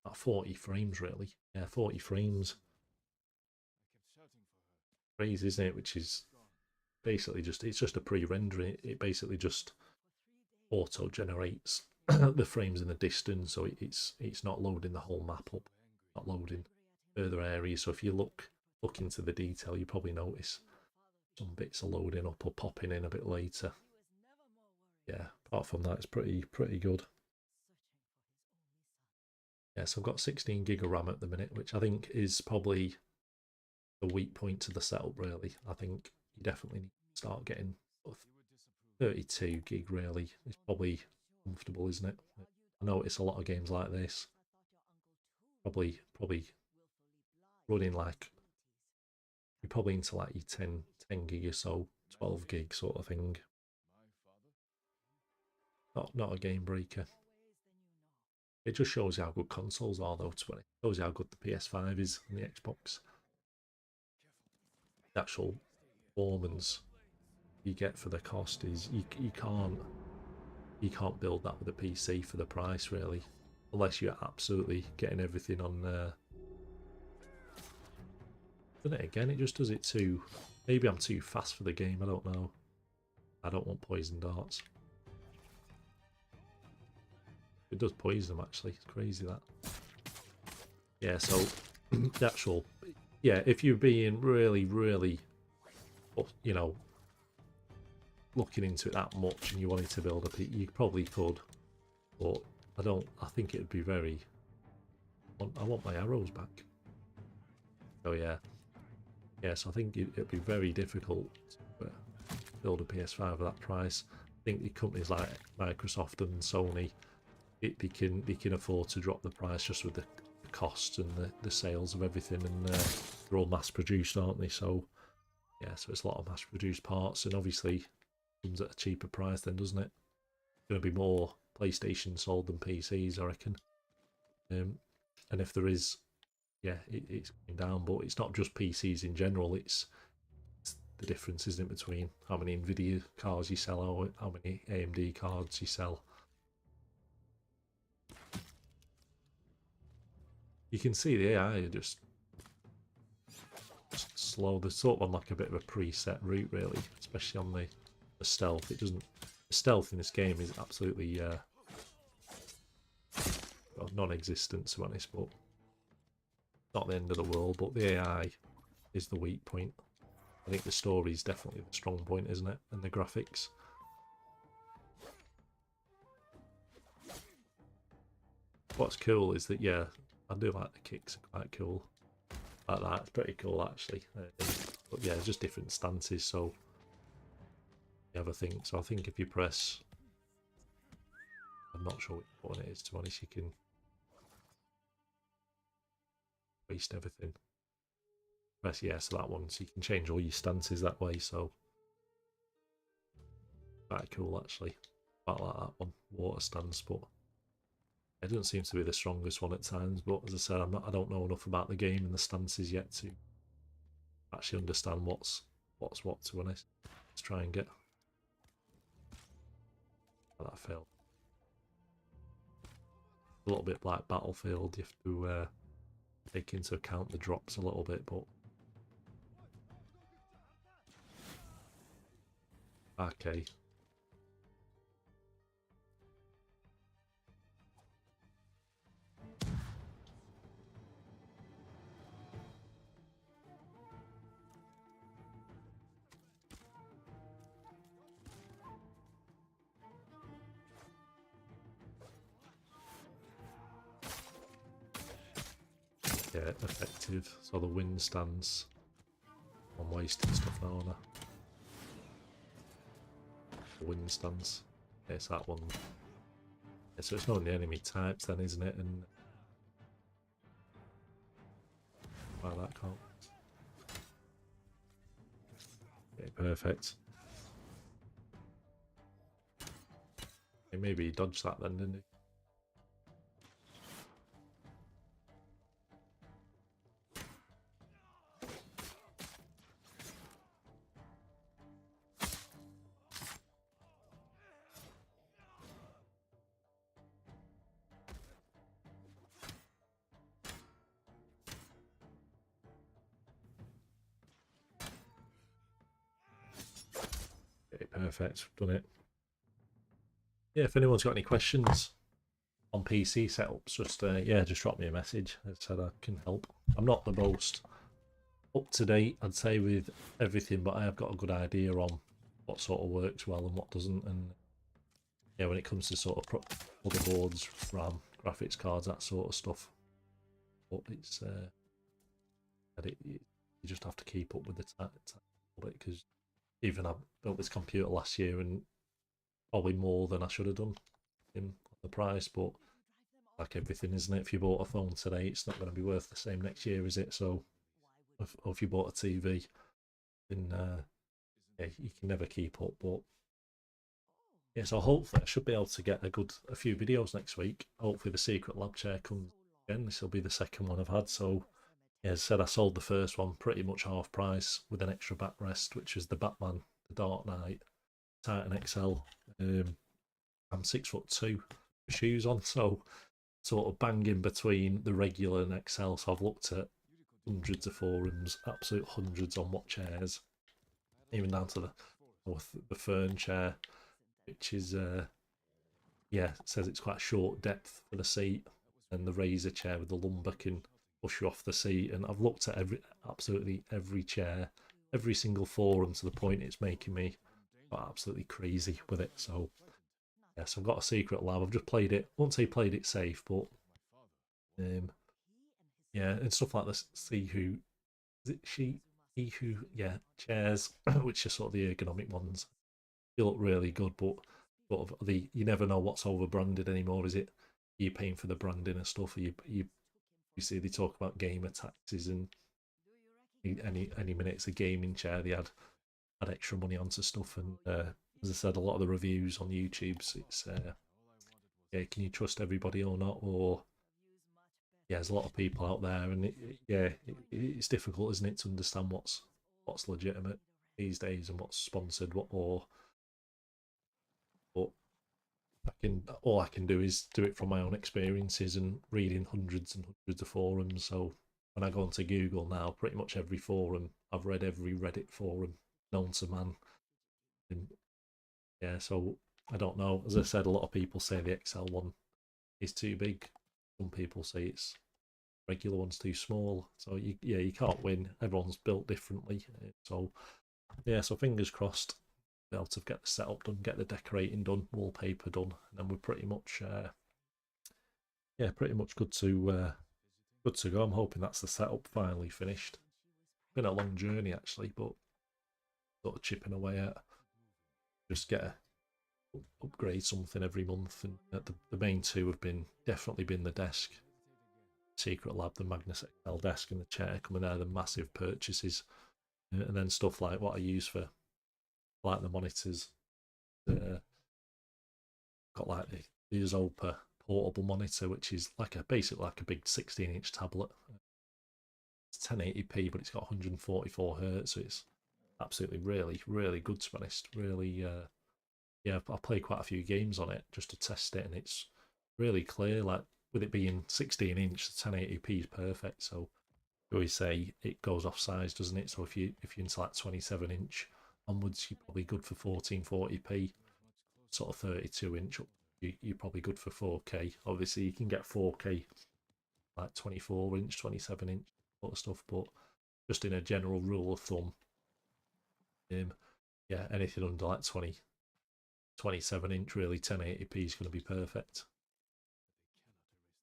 About 40 frames, really. Yeah, 40 frames. crazy, isn't it? Which is basically it's just a pre-rendering. It basically just auto generates the frames in the distance, so it's not loading the whole map up, not loading further areas. So if you look into the detail, you probably notice some bits are loading up or popping in a bit later. Yeah, apart from that, it's pretty good. Yeah, so I've got 16 gig of RAM at the minute, which I think is probably the weak point to the setup. Really, I think you definitely need to start getting 32 gig. Really, it's probably comfortable, isn't it? I know it's a lot of games like this. Probably running like you're probably into like your 10 gig or so, 12 gig sort of thing. Not a game breaker. It just shows you how good consoles are, though. It shows you how good the PS5 is and the Xbox. The actual performance you get for the cost is you can't build that with a PC for the price, really, unless you're absolutely getting everything on. Done it again. It just does it too. Maybe I'm too fast for the game. I don't know. I don't want poison darts. It does poison them, actually. It's crazy, that. Yeah, so the actual... Yeah, if you're being really, really, you know, looking into it that much and you wanted to build a... You probably could, but I think it'd be very... I want my arrows back. Oh, yeah. Yeah, so I think it'd be very difficult to build a PS5 at that price. I think the companies like Microsoft and Sony, they can afford to drop the price just with the costs and the sales of everything, and they're all mass produced, aren't they? So yeah, so it's a lot of mass produced parts, and obviously comes at a cheaper price then, doesn't it? Going to be more PlayStation sold than PCs, I reckon. And if there is, yeah, it's going down, but it's not just PCs in general. It's the difference, isn't it, between how many Nvidia cards you sell or how many AMD cards you sell. You can see the AI are just slow. They're sort of on like a bit of a preset route, really, especially on the stealth. It doesn't. The stealth in this game is absolutely well, non-existent, to be honest, but not the end of the world. But the AI is the weak point. I think the story is definitely the strong point, isn't it? And the graphics. What's cool is that, yeah, I do like the kicks are quite cool. Like that, it's pretty cool actually. But yeah, just different stances, so you have a think. So I think if you press, I'm not sure which one it is, to be honest, you can waste everything. Press yes, that one, so you can change all your stances that way, so quite cool actually. Quite like that one, water stance, but it doesn't seem to be the strongest one at times, but as I said, I don't know enough about the game and the stances yet to actually understand what's what, to be honest. Let's try and get... Oh, that failed. A little bit like Battlefield, you have to take into account the drops a little bit, but... Okay. Yeah, effective. So the wind stance. I'm wasting stuff now, aren't I? The wind stance. Yeah, it's that one. Yeah, so it's not the enemy types then, isn't it? And wow, that can't. Okay, perfect. Okay, maybe he dodged that then, didn't he? pretty perfect. Done it. Yeah, if anyone's got any questions on PC setups, just yeah, just drop me a message. As I said, I can help. I'm not the most up to date, I'd say, with everything, but I have got a good idea on what sort of works well and what doesn't. And yeah, when it comes to sort of motherboards, RAM, graphics cards, that sort of stuff, but it's you just have to keep up with the because even I built this computer last year and probably more than I should have done in the price, but like everything, isn't it? If you bought a phone today, it's not going to be worth the same next year, is it? So, if you bought a TV, then yeah, you can never keep up. But yeah, so hopefully I should be able to get a few videos next week. Hopefully the secret lab chair comes again. This will be the second one I've had. So yeah, as I said, I sold the first one pretty much half price with an extra backrest, which is the Batman, the Dark Knight Titan XL. I'm 6'2" with shoes on, so sort of banging between the regular and XL. So I've looked at hundreds of forums, absolute hundreds on what chairs, even down to the fern chair, which is yeah, it says it's quite short depth for the seat, and the razor chair with the lumbar can push you off the seat. And I've looked at absolutely every chair, every single forum, to the point it's making me absolutely crazy with it. So yes, I've got a secret lab. I've just played it. Once I played it safe, but um, yeah, and stuff like this. See who is it? He who, yeah, chairs, which are sort of the ergonomic ones. They look really good, but sort of you never know what's over branded anymore. Is it? Are you paying for the branding and stuff? Or you see they talk about gamer taxes, and any minute it's a gaming chair, they add extra money onto stuff. And as I said, a lot of the reviews on YouTube's it's yeah, can you trust everybody or not? Or yeah, there's a lot of people out there, and yeah, it's difficult, isn't it, to understand what's legitimate these days and what's sponsored, what or but all I can do is do it from my own experiences and reading hundreds and hundreds of forums. So when I go onto Google now, pretty much every forum I've read, every Reddit forum known to man. And yeah, so I don't know. As I said, a lot of people say the XL1 is too big. Some people say it's regular one's too small. So you can't win. Everyone's built differently. So yeah, so fingers crossed, be able to get the setup done, get the decorating done, wallpaper done, and then we're pretty much yeah, pretty much good to go. I'm hoping that's the setup finally finished. Been a long journey actually, but sort of chipping away at just get a upgrade something every month. And the main two have been definitely been the desk, Secret Lab, the Magnus XL desk, and the chair coming out of the massive purchases. And then stuff like what I use for like the monitors. Got like the Zopa portable monitor, which is like basically like a big 16-inch tablet. It's 1080p, but it's got 144 hertz, so it's absolutely really good, to be honest. Really, yeah, I played quite a few games on it just to test it, and it's really clear. Like with it being 16-inch, 1080p is perfect. So we always say it goes off size, doesn't it? So if you're into like 27-inch onwards, you're probably good for 1440p. Sort of 32-inch, you're probably good for 4K. Obviously, you can get 4K like 24-inch, 27-inch sort of stuff, but just in a general rule of thumb, yeah, anything under like 27-inch, really 1080p is going to be perfect.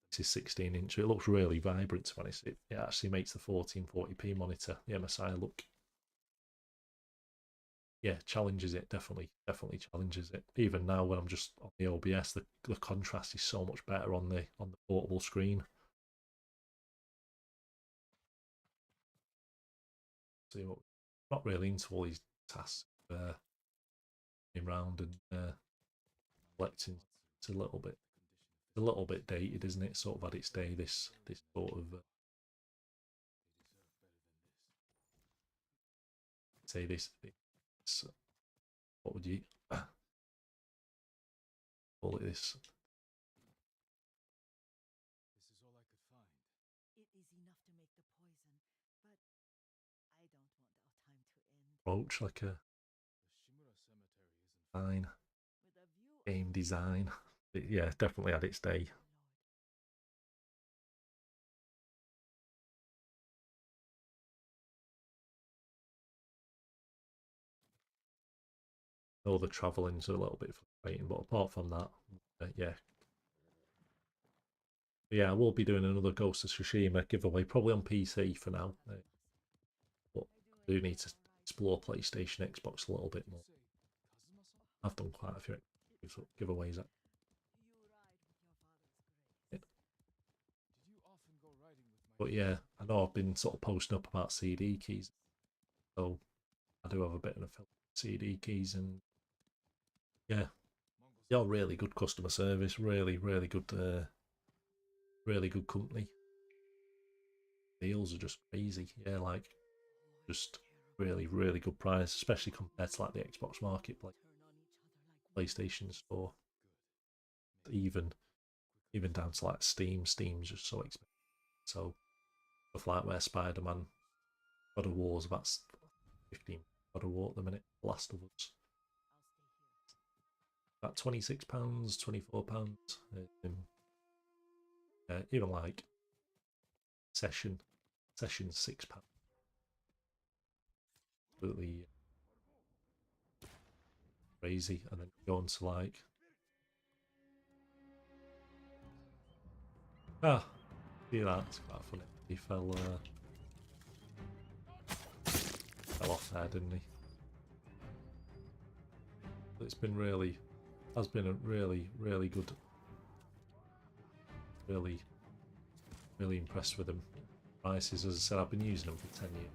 This is 16-inch. It looks really vibrant, to be honest. It actually makes the 1440p monitor, the MSI, look, yeah, challenges it. Definitely challenges it. Even now, when I'm just on the OBS, the contrast is so much better on the portable screen. So not really into all these tasks, around and collecting. It's a little bit dated, isn't it? Sort of had its day. This sort of say this what would you call it? This approach, like a design, game design. Yeah, definitely had its day. All the travelling's a little bit frustrating, but apart from that, yeah. But yeah, I will be doing another Ghost of Tsushima giveaway, probably on PC for now. But I do need to explore PlayStation, Xbox a little bit more. I've done quite a few giveaways. But yeah, I know I've been sort of posting up about CD keys, so I do have a bit of a film CD keys, and yeah, you're really good customer service, really, really good company. Deals are just crazy, yeah, like just really good price, especially compared to like the Xbox Marketplace, PlayStation Store, even even down to like Steam. Steam's just so expensive. So stuff like where Spider-Man, God of War's about 15 God of War at the minute. Last of Us about £26, £24. Even like Session, Session's £6. Absolutely crazy. And then go on to like see that, it's quite funny. He fell off there, didn't he? It's been really, has been a really good, really impressed with them. Prices, as I said, I've been using them for 10 years.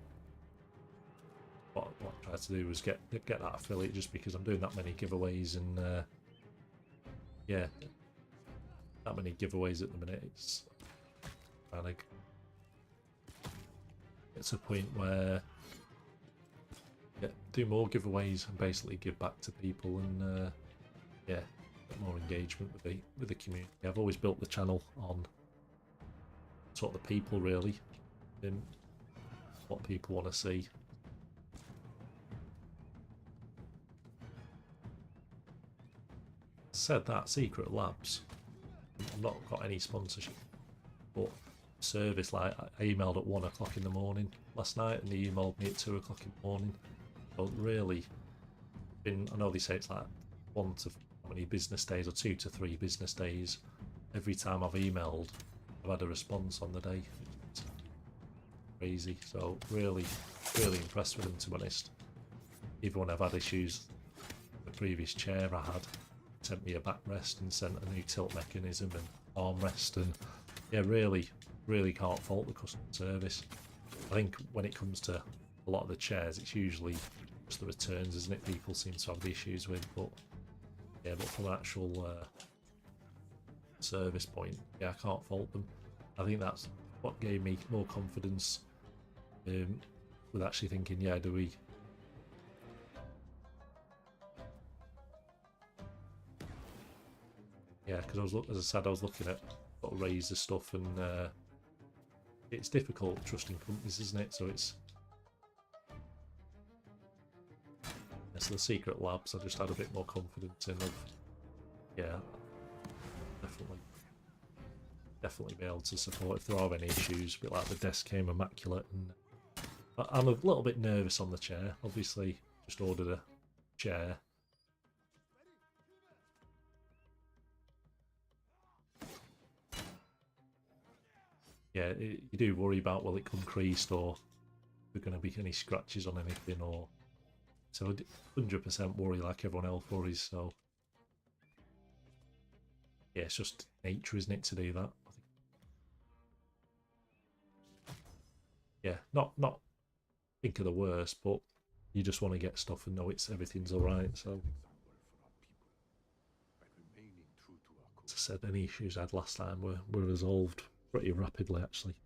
What I tried to do was get that affiliate, just because I'm doing that many giveaways, and yeah, that many giveaways at the minute. It's kind of, it's a point where do more giveaways and basically give back to people, and yeah, get more engagement with the community. I've always built the channel on sort of the people, really, and what people want to see. Said that, Secret Labs, I've not got any sponsorship, but service, like I emailed at 1 o'clock in the morning last night, and they emailed me at 2 o'clock in the morning. So really been, I know they say it's like 1 to how many business days, or 2 to 3 business days. Every time I've emailed, I've had a response on the day. It's crazy. So really impressed with them, to be honest. Even when I've had issues, the previous chair I had sent me a backrest and sent a new tilt mechanism and armrest, and yeah, really can't fault the customer service. I think when it comes to a lot of the chairs, it's usually just the returns, isn't it? People seem to have the issues with, but yeah, but from an actual service point, yeah, I can't fault them. I think that's what gave me more confidence with actually thinking, yeah, do we? Yeah, because as I said, I was looking at sort of Razer stuff, and it's difficult trusting companies, isn't it? So it's, yeah, so the Secret Labs, I just had a bit more confidence in. Of, yeah, definitely be able to support if there are any issues. A bit like the desk came immaculate, and I'm a little bit nervous on the chair. Obviously, just ordered a chair. Yeah, you do worry about, will it come creased, or are there going to be any scratches on anything, or so 100% worry like everyone else worries. So yeah, it's just nature, isn't it, to do that? Yeah, not think of the worst, but you just want to get stuff and know everything's all right. So as I said, any issues I had last time were resolved pretty rapidly, actually.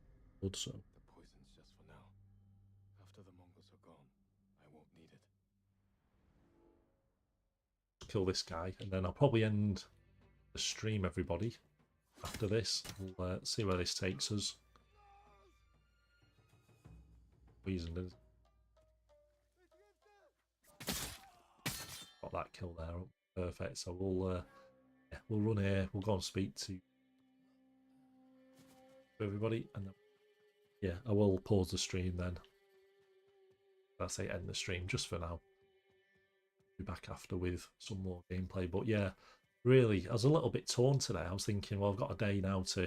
Good, so The poison's just for now. After the Mongols are gone, I won't need it. kill this guy, and then I'll probably end the stream, everybody. After this, we'll see where this takes us. Poisoned. got that kill there. Perfect. So we'll run here. We'll go and speak to everybody, and then, yeah, I will pause the stream then. I say end the stream just for now. Be back after with some more gameplay. But yeah, really, I was a little bit torn today. I was thinking, well, I've got a day now to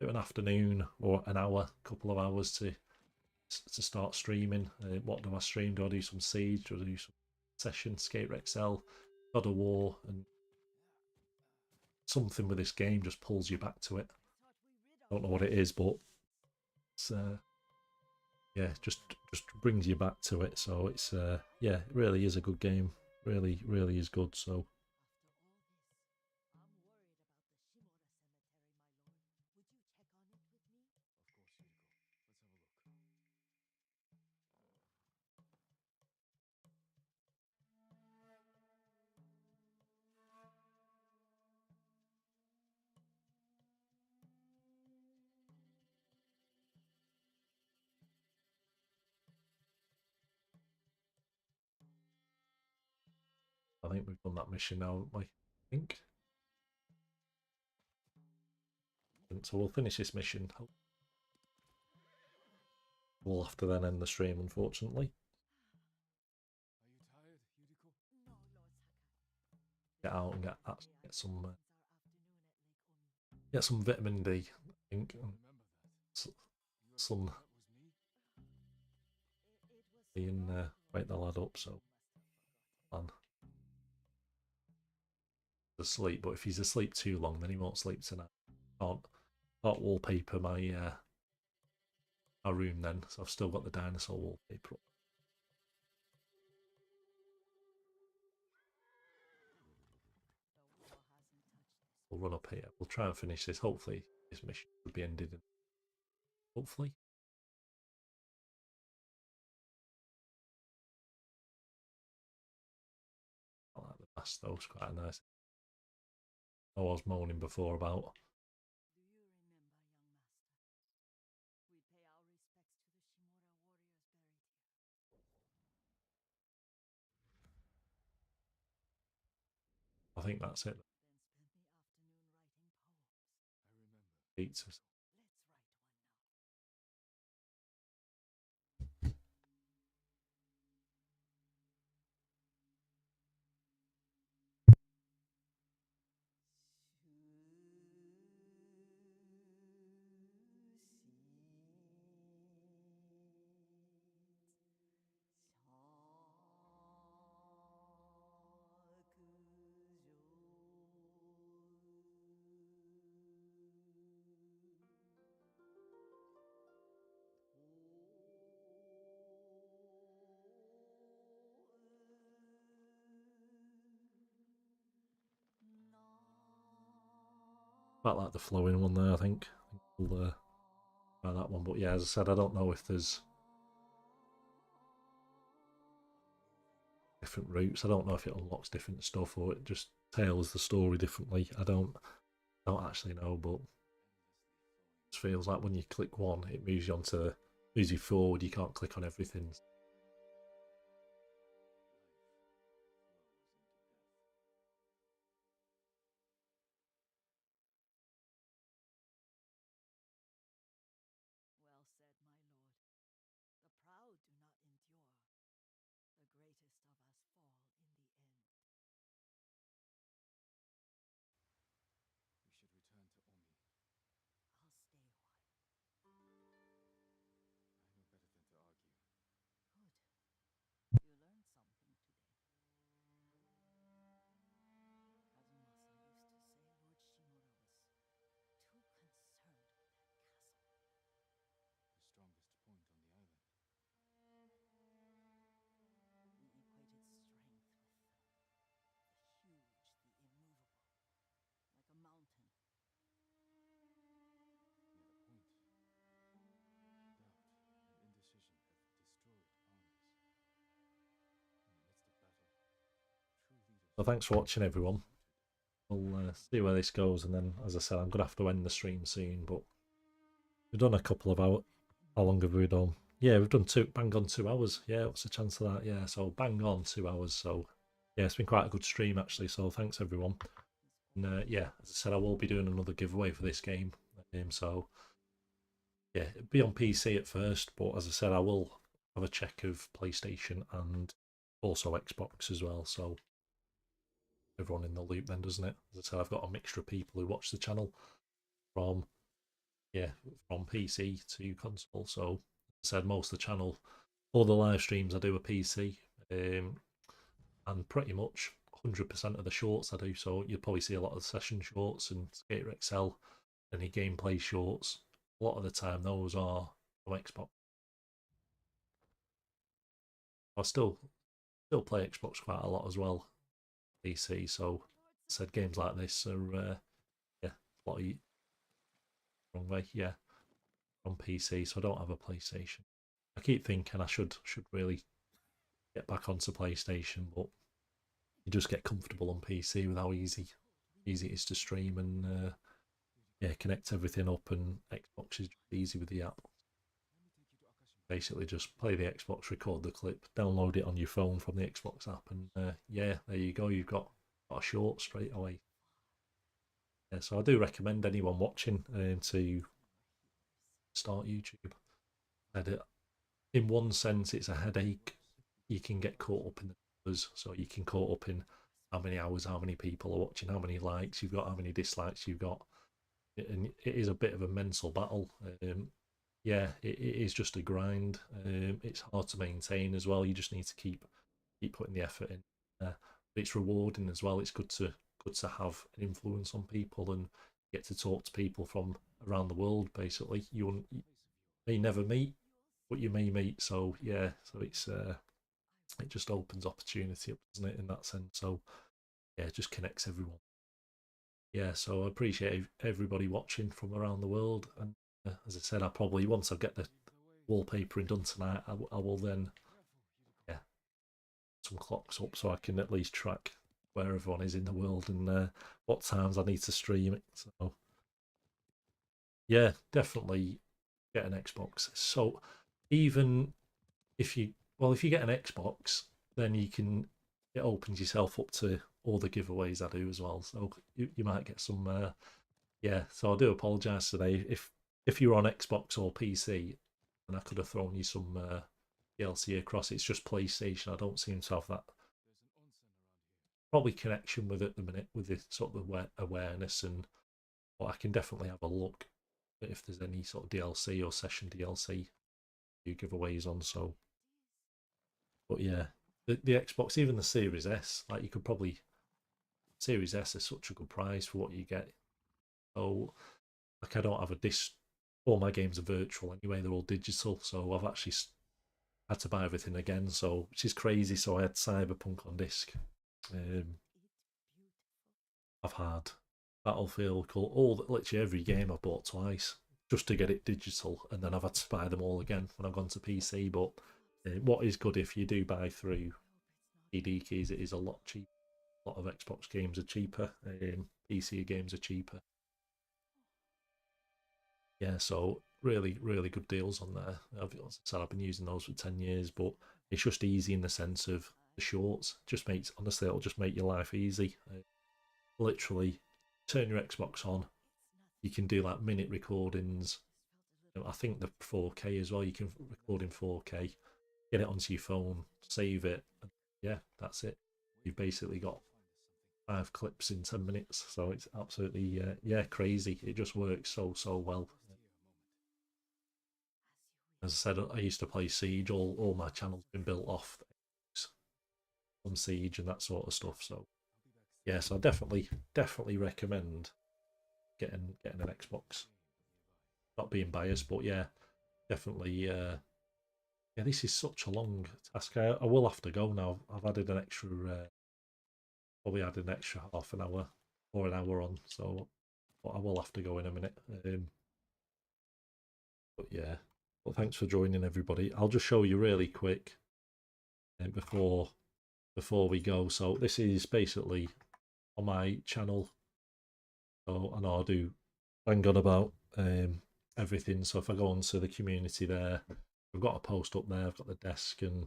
do an afternoon or an hour, couple of hours to start streaming. What do I stream? Do I do some Siege? Do I do some Session, Skate XL, God of War? And something with this game just pulls you back to it. Don't know what it is, but it's yeah, just brings you back to it. So it's yeah, it really is a good game. Really, really is good. So I think we've done that mission now, haven't we? I think. So we'll finish this mission. We'll have to then end the stream, unfortunately. Are you tired, Yuriko? No, Lord Sakai. Get out and get some vitamin D. I think. And Remember that. You are some that was me? being wake the lad up. So plan asleep, but if he's asleep too long, then he won't sleep tonight. Can't wallpaper my my room then, so I've still got the dinosaur wallpaper up. We'll run up here. We'll try and finish this. Hopefully, this mission will be ended. Hopefully. I like the mask though, it's quite nice. I was moaning before about. Do you remember, young master? We pay our respects to the Shimura warriors buried here. I think that's it. Then spent the afternoon writing poems. I remember. Beats us. Let's write one now. Quite like the flowing one there, I think. We'll try that one. But yeah, as I said, I don't know if there's different routes. I don't know if it unlocks different stuff or it just tells the story differently. I don't actually know, but it feels like when you click one, it moves you forward. You can't click on everything. Well said, my lord. The proud do not endure. The greatest of us fall in the end. We should return to Omi. I'll stay a while. I know better than to argue. Good. You learned something today. Kazumasa used to say Lord Shimura was too concerned with that castle. The strongest point on the island. He equated strength with the huge, the immovable, like a mountain. Near the point. Doubt and indecision have destroyed armies. In the midst of battle, true leaders. So thanks for watching, everyone. We'll see where this goes, and then, as I said, I'm gonna have to end the stream soon. But we've done a couple of hours. How long have we done? Yeah, we've done bang on 2 hours. Yeah, what's the chance of that? Yeah, so bang on 2 hours. So yeah, it's been quite a good stream actually. So thanks everyone. And yeah, as I said, I will be doing another giveaway for this game. So yeah, it'll be on PC at first, but as I said, I will have a check of PlayStation and also Xbox as well. So everyone in the loop then, doesn't it? As I said, I've got a mixture of people who watch the channel from yeah, from PC to console. So as I said, most of the channel, all the live streams I do are PC, and pretty much 100% of the shorts I do. So you'll probably see a lot of the session shorts and Skater XL, any gameplay shorts. A lot of the time, those are from Xbox. I still play Xbox quite a lot as well, PC. So I said games like this are yeah, a lot of wrong way, yeah, on PC. So I don't have a PlayStation. I keep thinking I should really get back onto PlayStation, but you just get comfortable on PC with how easy it is to stream and yeah, connect everything up. And Xbox is easy with the app. Basically, just play the Xbox, record the clip, download it on your phone from the Xbox app, and yeah, there you go. You've got a short straight away. Yeah, so I do recommend anyone watching to start YouTube. And in one sense, it's a headache. You can get caught up in the numbers, so you can caught up in how many hours, how many people are watching, how many likes you've got, how many dislikes you've got, and it is a bit of a mental battle. Yeah, it is just a grind. It's hard to maintain as well. You just need to keep putting the effort in. But it's rewarding as well. It's good to have an influence on people and get to talk to people from around the world. Basically, you may never meet, but you may meet. So yeah, so it just opens opportunity up, doesn't it, in that sense? So yeah, it just connects everyone. Yeah, so I appreciate everybody watching from around the world. And as I said, I probably once I get the wallpapering done tonight, I will then yeah some clocks up so I can at least track where everyone is in the world and what times I need to stream it. So yeah, definitely get an Xbox. So even if you if you get an Xbox, then it opens yourself up to all the giveaways I do as well. So you might get some yeah. So I do apologise today if you're on Xbox or PC, and I could have thrown you some DLC across. It's just PlayStation. I don't seem to have that probably connection with it at the minute with this sort of awareness, and but I can definitely have a look if there's any sort of DLC or session DLC you giveaways on. So, but yeah, the Xbox, even the Series S, like you could probably Series S is such a good price for what you get. So, like I don't have a disc. All my games are virtual anyway; they're all digital. So I've actually had to buy everything again. So which is crazy. So I had Cyberpunk on disc. Um, I've had Battlefield, all literally every game I've bought twice just to get it digital, and then I've had to buy them all again when I've gone to PC. But what is good if you do buy through CD keys, it is a lot cheaper. A lot of Xbox games are cheaper, PC games are cheaper. Yeah, so really good deals on there. As I said, I've been using those for 10 years, but it's just easy in the sense of the shorts. Just makes honestly, it'll just make your life easy. Literally, turn your Xbox on. You can do like minute recordings. I think the 4K as well. You can record in 4K, get it onto your phone, save it. And yeah, that's it. You've basically got 5 clips in 10 minutes. So it's absolutely yeah crazy. It just works so well. As I said, I used to play Siege. All my channels been built off on Siege and that sort of stuff. So yeah, so I definitely recommend getting an Xbox. Not being biased, but yeah, definitely. Yeah, this is such a long task. I will have to go now. I've added an extra, probably added an extra half an hour or an hour on, so but I will have to go in a minute. But yeah, but thanks for joining everybody. I'll just show you really quick before we go. So this is basically on my channel. So I know I do bang on about everything. So if I go onto the community there, I've got a post up there. I've got the desk and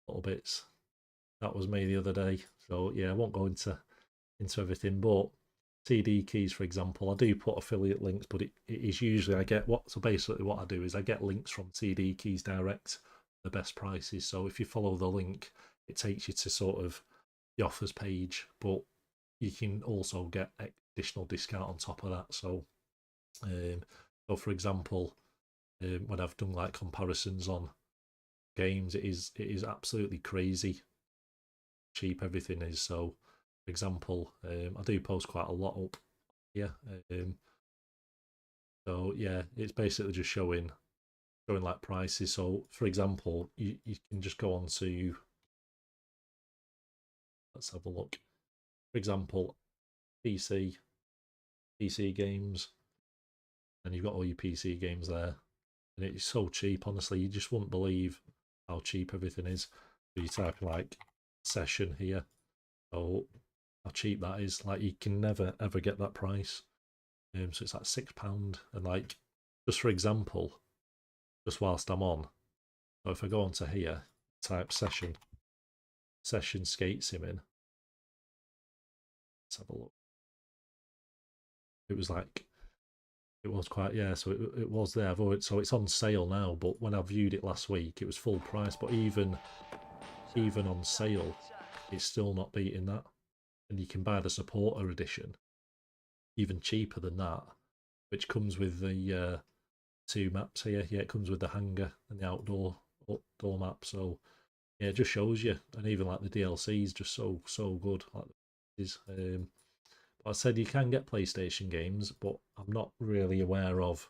little bits. That was me the other day. So yeah, I won't go into everything, but CD keys, for example, I do put affiliate links, but it is usually I get what. So basically, what I do is I get links from CD keys direct, the best prices. So if you follow the link, it takes you to sort of the offers page, but you can also get additional discount on top of that. Um, so for example, when I've done like comparisons on games, it is absolutely crazy cheap everything is. So, for example, I do post quite a lot up here. So yeah, it's basically just showing like prices. So for example, you can just go on to, let's have a look. For example, PC PC games, and you've got all your PC games there, and it's so cheap. Honestly, you just wouldn't believe how cheap everything is. So you type like session here. So how cheap that is. Like you can never ever get that price. So it's like £6, and like just for example, just whilst I'm on, so if I go onto here, type session skate sim in. Let's have a look. It was like it was quite, yeah. So it was there. So it's on sale now, but when I viewed it last week, it was full price. But even on sale, it's still not beating that. And you can buy the supporter edition even cheaper than that, which comes with the two maps here. Yeah, it comes with the hangar and the outdoor map. So yeah, it just shows you, and even like the DLC is just so good. Like is, I said you can get PlayStation games, but I'm not really aware of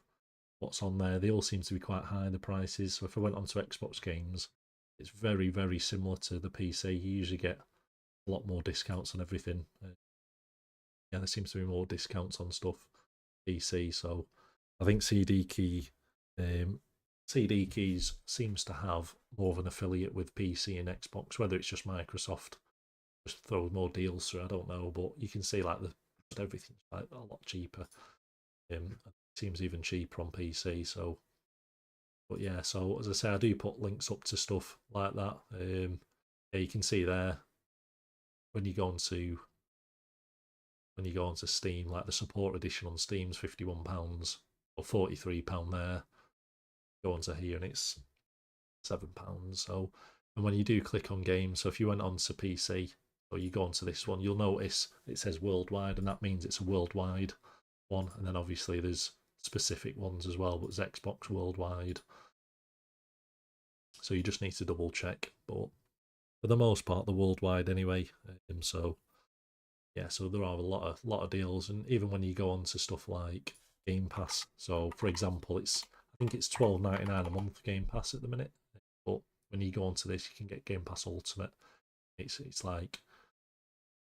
what's on there. They all seem to be quite high, the prices. So if I went onto Xbox games, it's very similar to the PC. You usually get a lot more discounts on everything. Yeah, there seems to be more discounts on stuff PC. So I think um, CD keys seems to have more of an affiliate with PC and Xbox. Whether it's just Microsoft just throw more deals through, I don't know. But you can see like everything's like a lot cheaper. It seems even cheaper on PC. So, but yeah. So as I say, I do put links up to stuff like that. Yeah, you can see there when you go onto Steam, like the support edition on Steam's £51 or £43 there. Go onto here and it's £7. So, and when you do click on games, so if you went onto PC or you go onto this one, you'll notice it says worldwide, and that means it's a worldwide one. And then obviously there's specific ones as well, but there's Xbox worldwide. So you just need to double check, but for the most part, the worldwide anyway. So yeah, so there are a lot of deals, and even when you go on to stuff like Game Pass. So for example, I think it's £12.99 a month Game Pass at the minute, but when you go onto this, you can get Game Pass Ultimate. It's like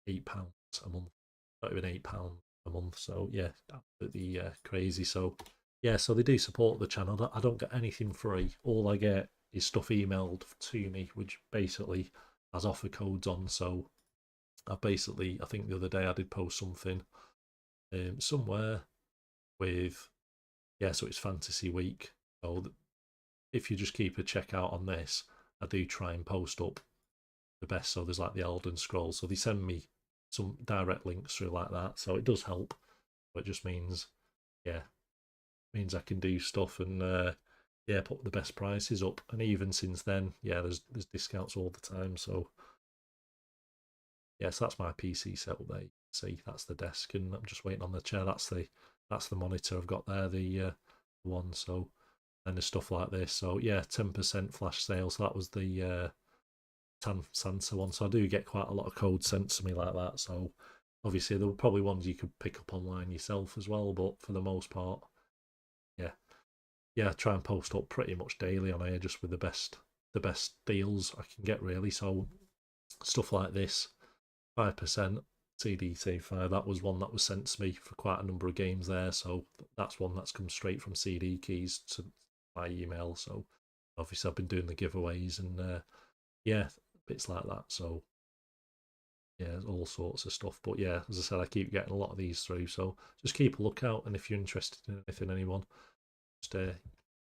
£8 a month, not even £8 a month. So yeah, absolutely crazy. So yeah, so they do support the channel. I don't get anything free. All I get is stuff emailed to me, which basically has offer codes on. So I think the other day I did post something somewhere with, yeah, so it's Fantasy Week. So if you just keep a checkout on this, I do try and post up the best. So there's like the Elden Scrolls. So they send me some direct links through like that. So it does help. But it just means, yeah, means I can do stuff and yeah, put the best prices up. And even since then, yeah, there's discounts all the time. So yeah, so that's my PC setup there. You can see that's the desk, and I'm just waiting on the chair. That's the monitor I've got there, the one. So and there's stuff like this. So yeah, 10% flash sale. So that was the Santa one. So I do get quite a lot of codes sent to me like that. So obviously there were probably ones you could pick up online yourself as well, but for the most part, yeah, I try and post up pretty much daily on here just with the best deals I can get really. So stuff like this, 5% CDT5. That was one that was sent to me for quite a number of games there. So that's one that's come straight from CD keys to my email. So obviously I've been doing the giveaways and yeah, bits like that. So yeah, all sorts of stuff. But yeah, as I said, I keep getting a lot of these through. So just keep a lookout, and if you're interested in anything, anyone, just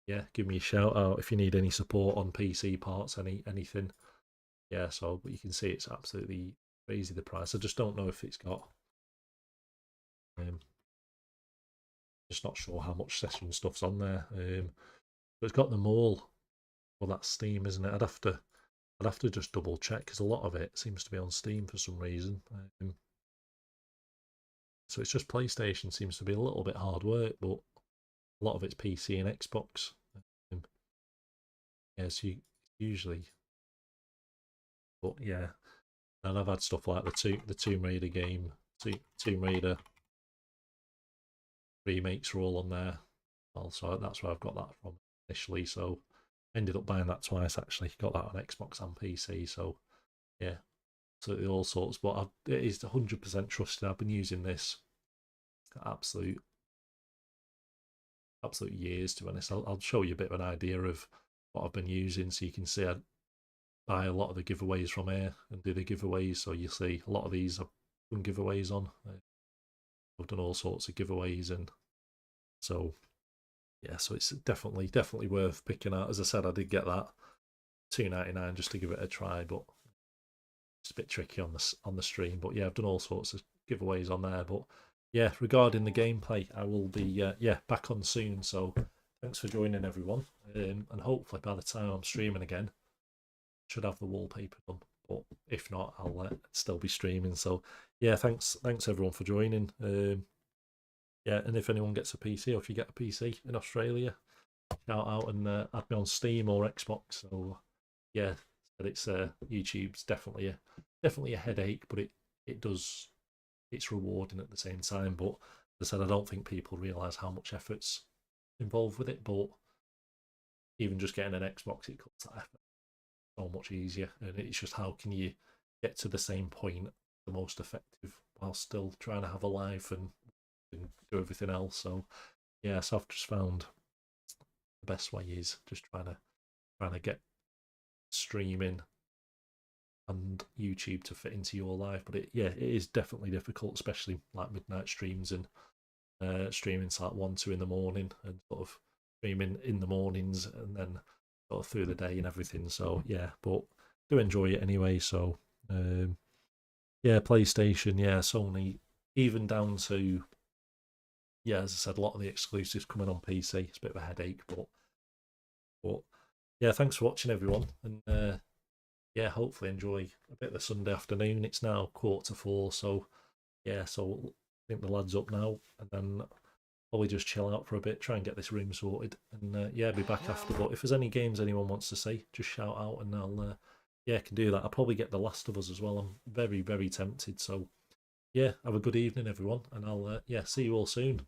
yeah, give me a shout out if you need any support on PC parts, anything. yeah, so but you can see it's absolutely crazy the price. I just don't know if it's got. Just not sure how much session stuff's on there. But it's got them all. Well, that's Steam, isn't it? I'd have to just double check because a lot of it seems to be on Steam for some reason. So it's just PlayStation seems to be a little bit hard work, but a lot of it's PC and Xbox. Um, yeah, so usually, but yeah, and I've had stuff like the Tomb Raider game, Tomb Raider remakes are all on there. Also, that's where I've got that from initially. So ended up buying that twice actually. Got that on Xbox and PC. So yeah, absolutely all sorts. But it is 100% trusted. I've been using this absolute years to be honest. I'll show you a bit of an idea of what I've been using so you can see I buy a lot of the giveaways from here and do the giveaways. So you see a lot of these I've done giveaways on. I've done all sorts of giveaways and so yeah, so it's definitely worth picking out. As I said, I did get that $2.99 just to give it a try, but it's a bit tricky on the stream. But yeah, I've done all sorts of giveaways on there. But yeah, regarding the gameplay, I will be back on soon. So thanks for joining everyone, and hopefully by the time I'm streaming again, I should have the wallpaper done. But if not, I'll still be streaming. So yeah, thanks everyone for joining. Yeah, and if anyone gets a PC or if you get a PC in Australia, shout out and add me on Steam or Xbox. So yeah, but it's YouTube's definitely a headache, but it's rewarding at the same time. But as I said, I don't think people realise how much effort's involved with it. But even just getting an Xbox, it cuts that effort so much easier. And it's just how can you get to the same point the most effective while still trying to have a life and do everything else. So yeah, so I've just found the best way is just trying to get streaming and YouTube to fit into your life. But it is definitely difficult, especially like midnight streams and streaming to like 1, 2 in the morning and sort of streaming in the mornings and then sort of through the day and everything. So yeah, but do enjoy it anyway. So yeah, PlayStation, yeah, Sony, even down to yeah, as I said, a lot of the exclusives coming on PC. It's a bit of a headache, but yeah, thanks for watching everyone, and yeah, hopefully enjoy a bit of the Sunday afternoon. It's now 4:15, so yeah, so I think the lad's up now, and then probably just chill out for a bit, try and get this room sorted, and yeah, be back after. But if there's any games anyone wants to see, just shout out, and I'll yeah, can do that. I'll probably get The Last of Us as well. I'm very tempted. So yeah, have a good evening, everyone, and I'll yeah, see you all soon.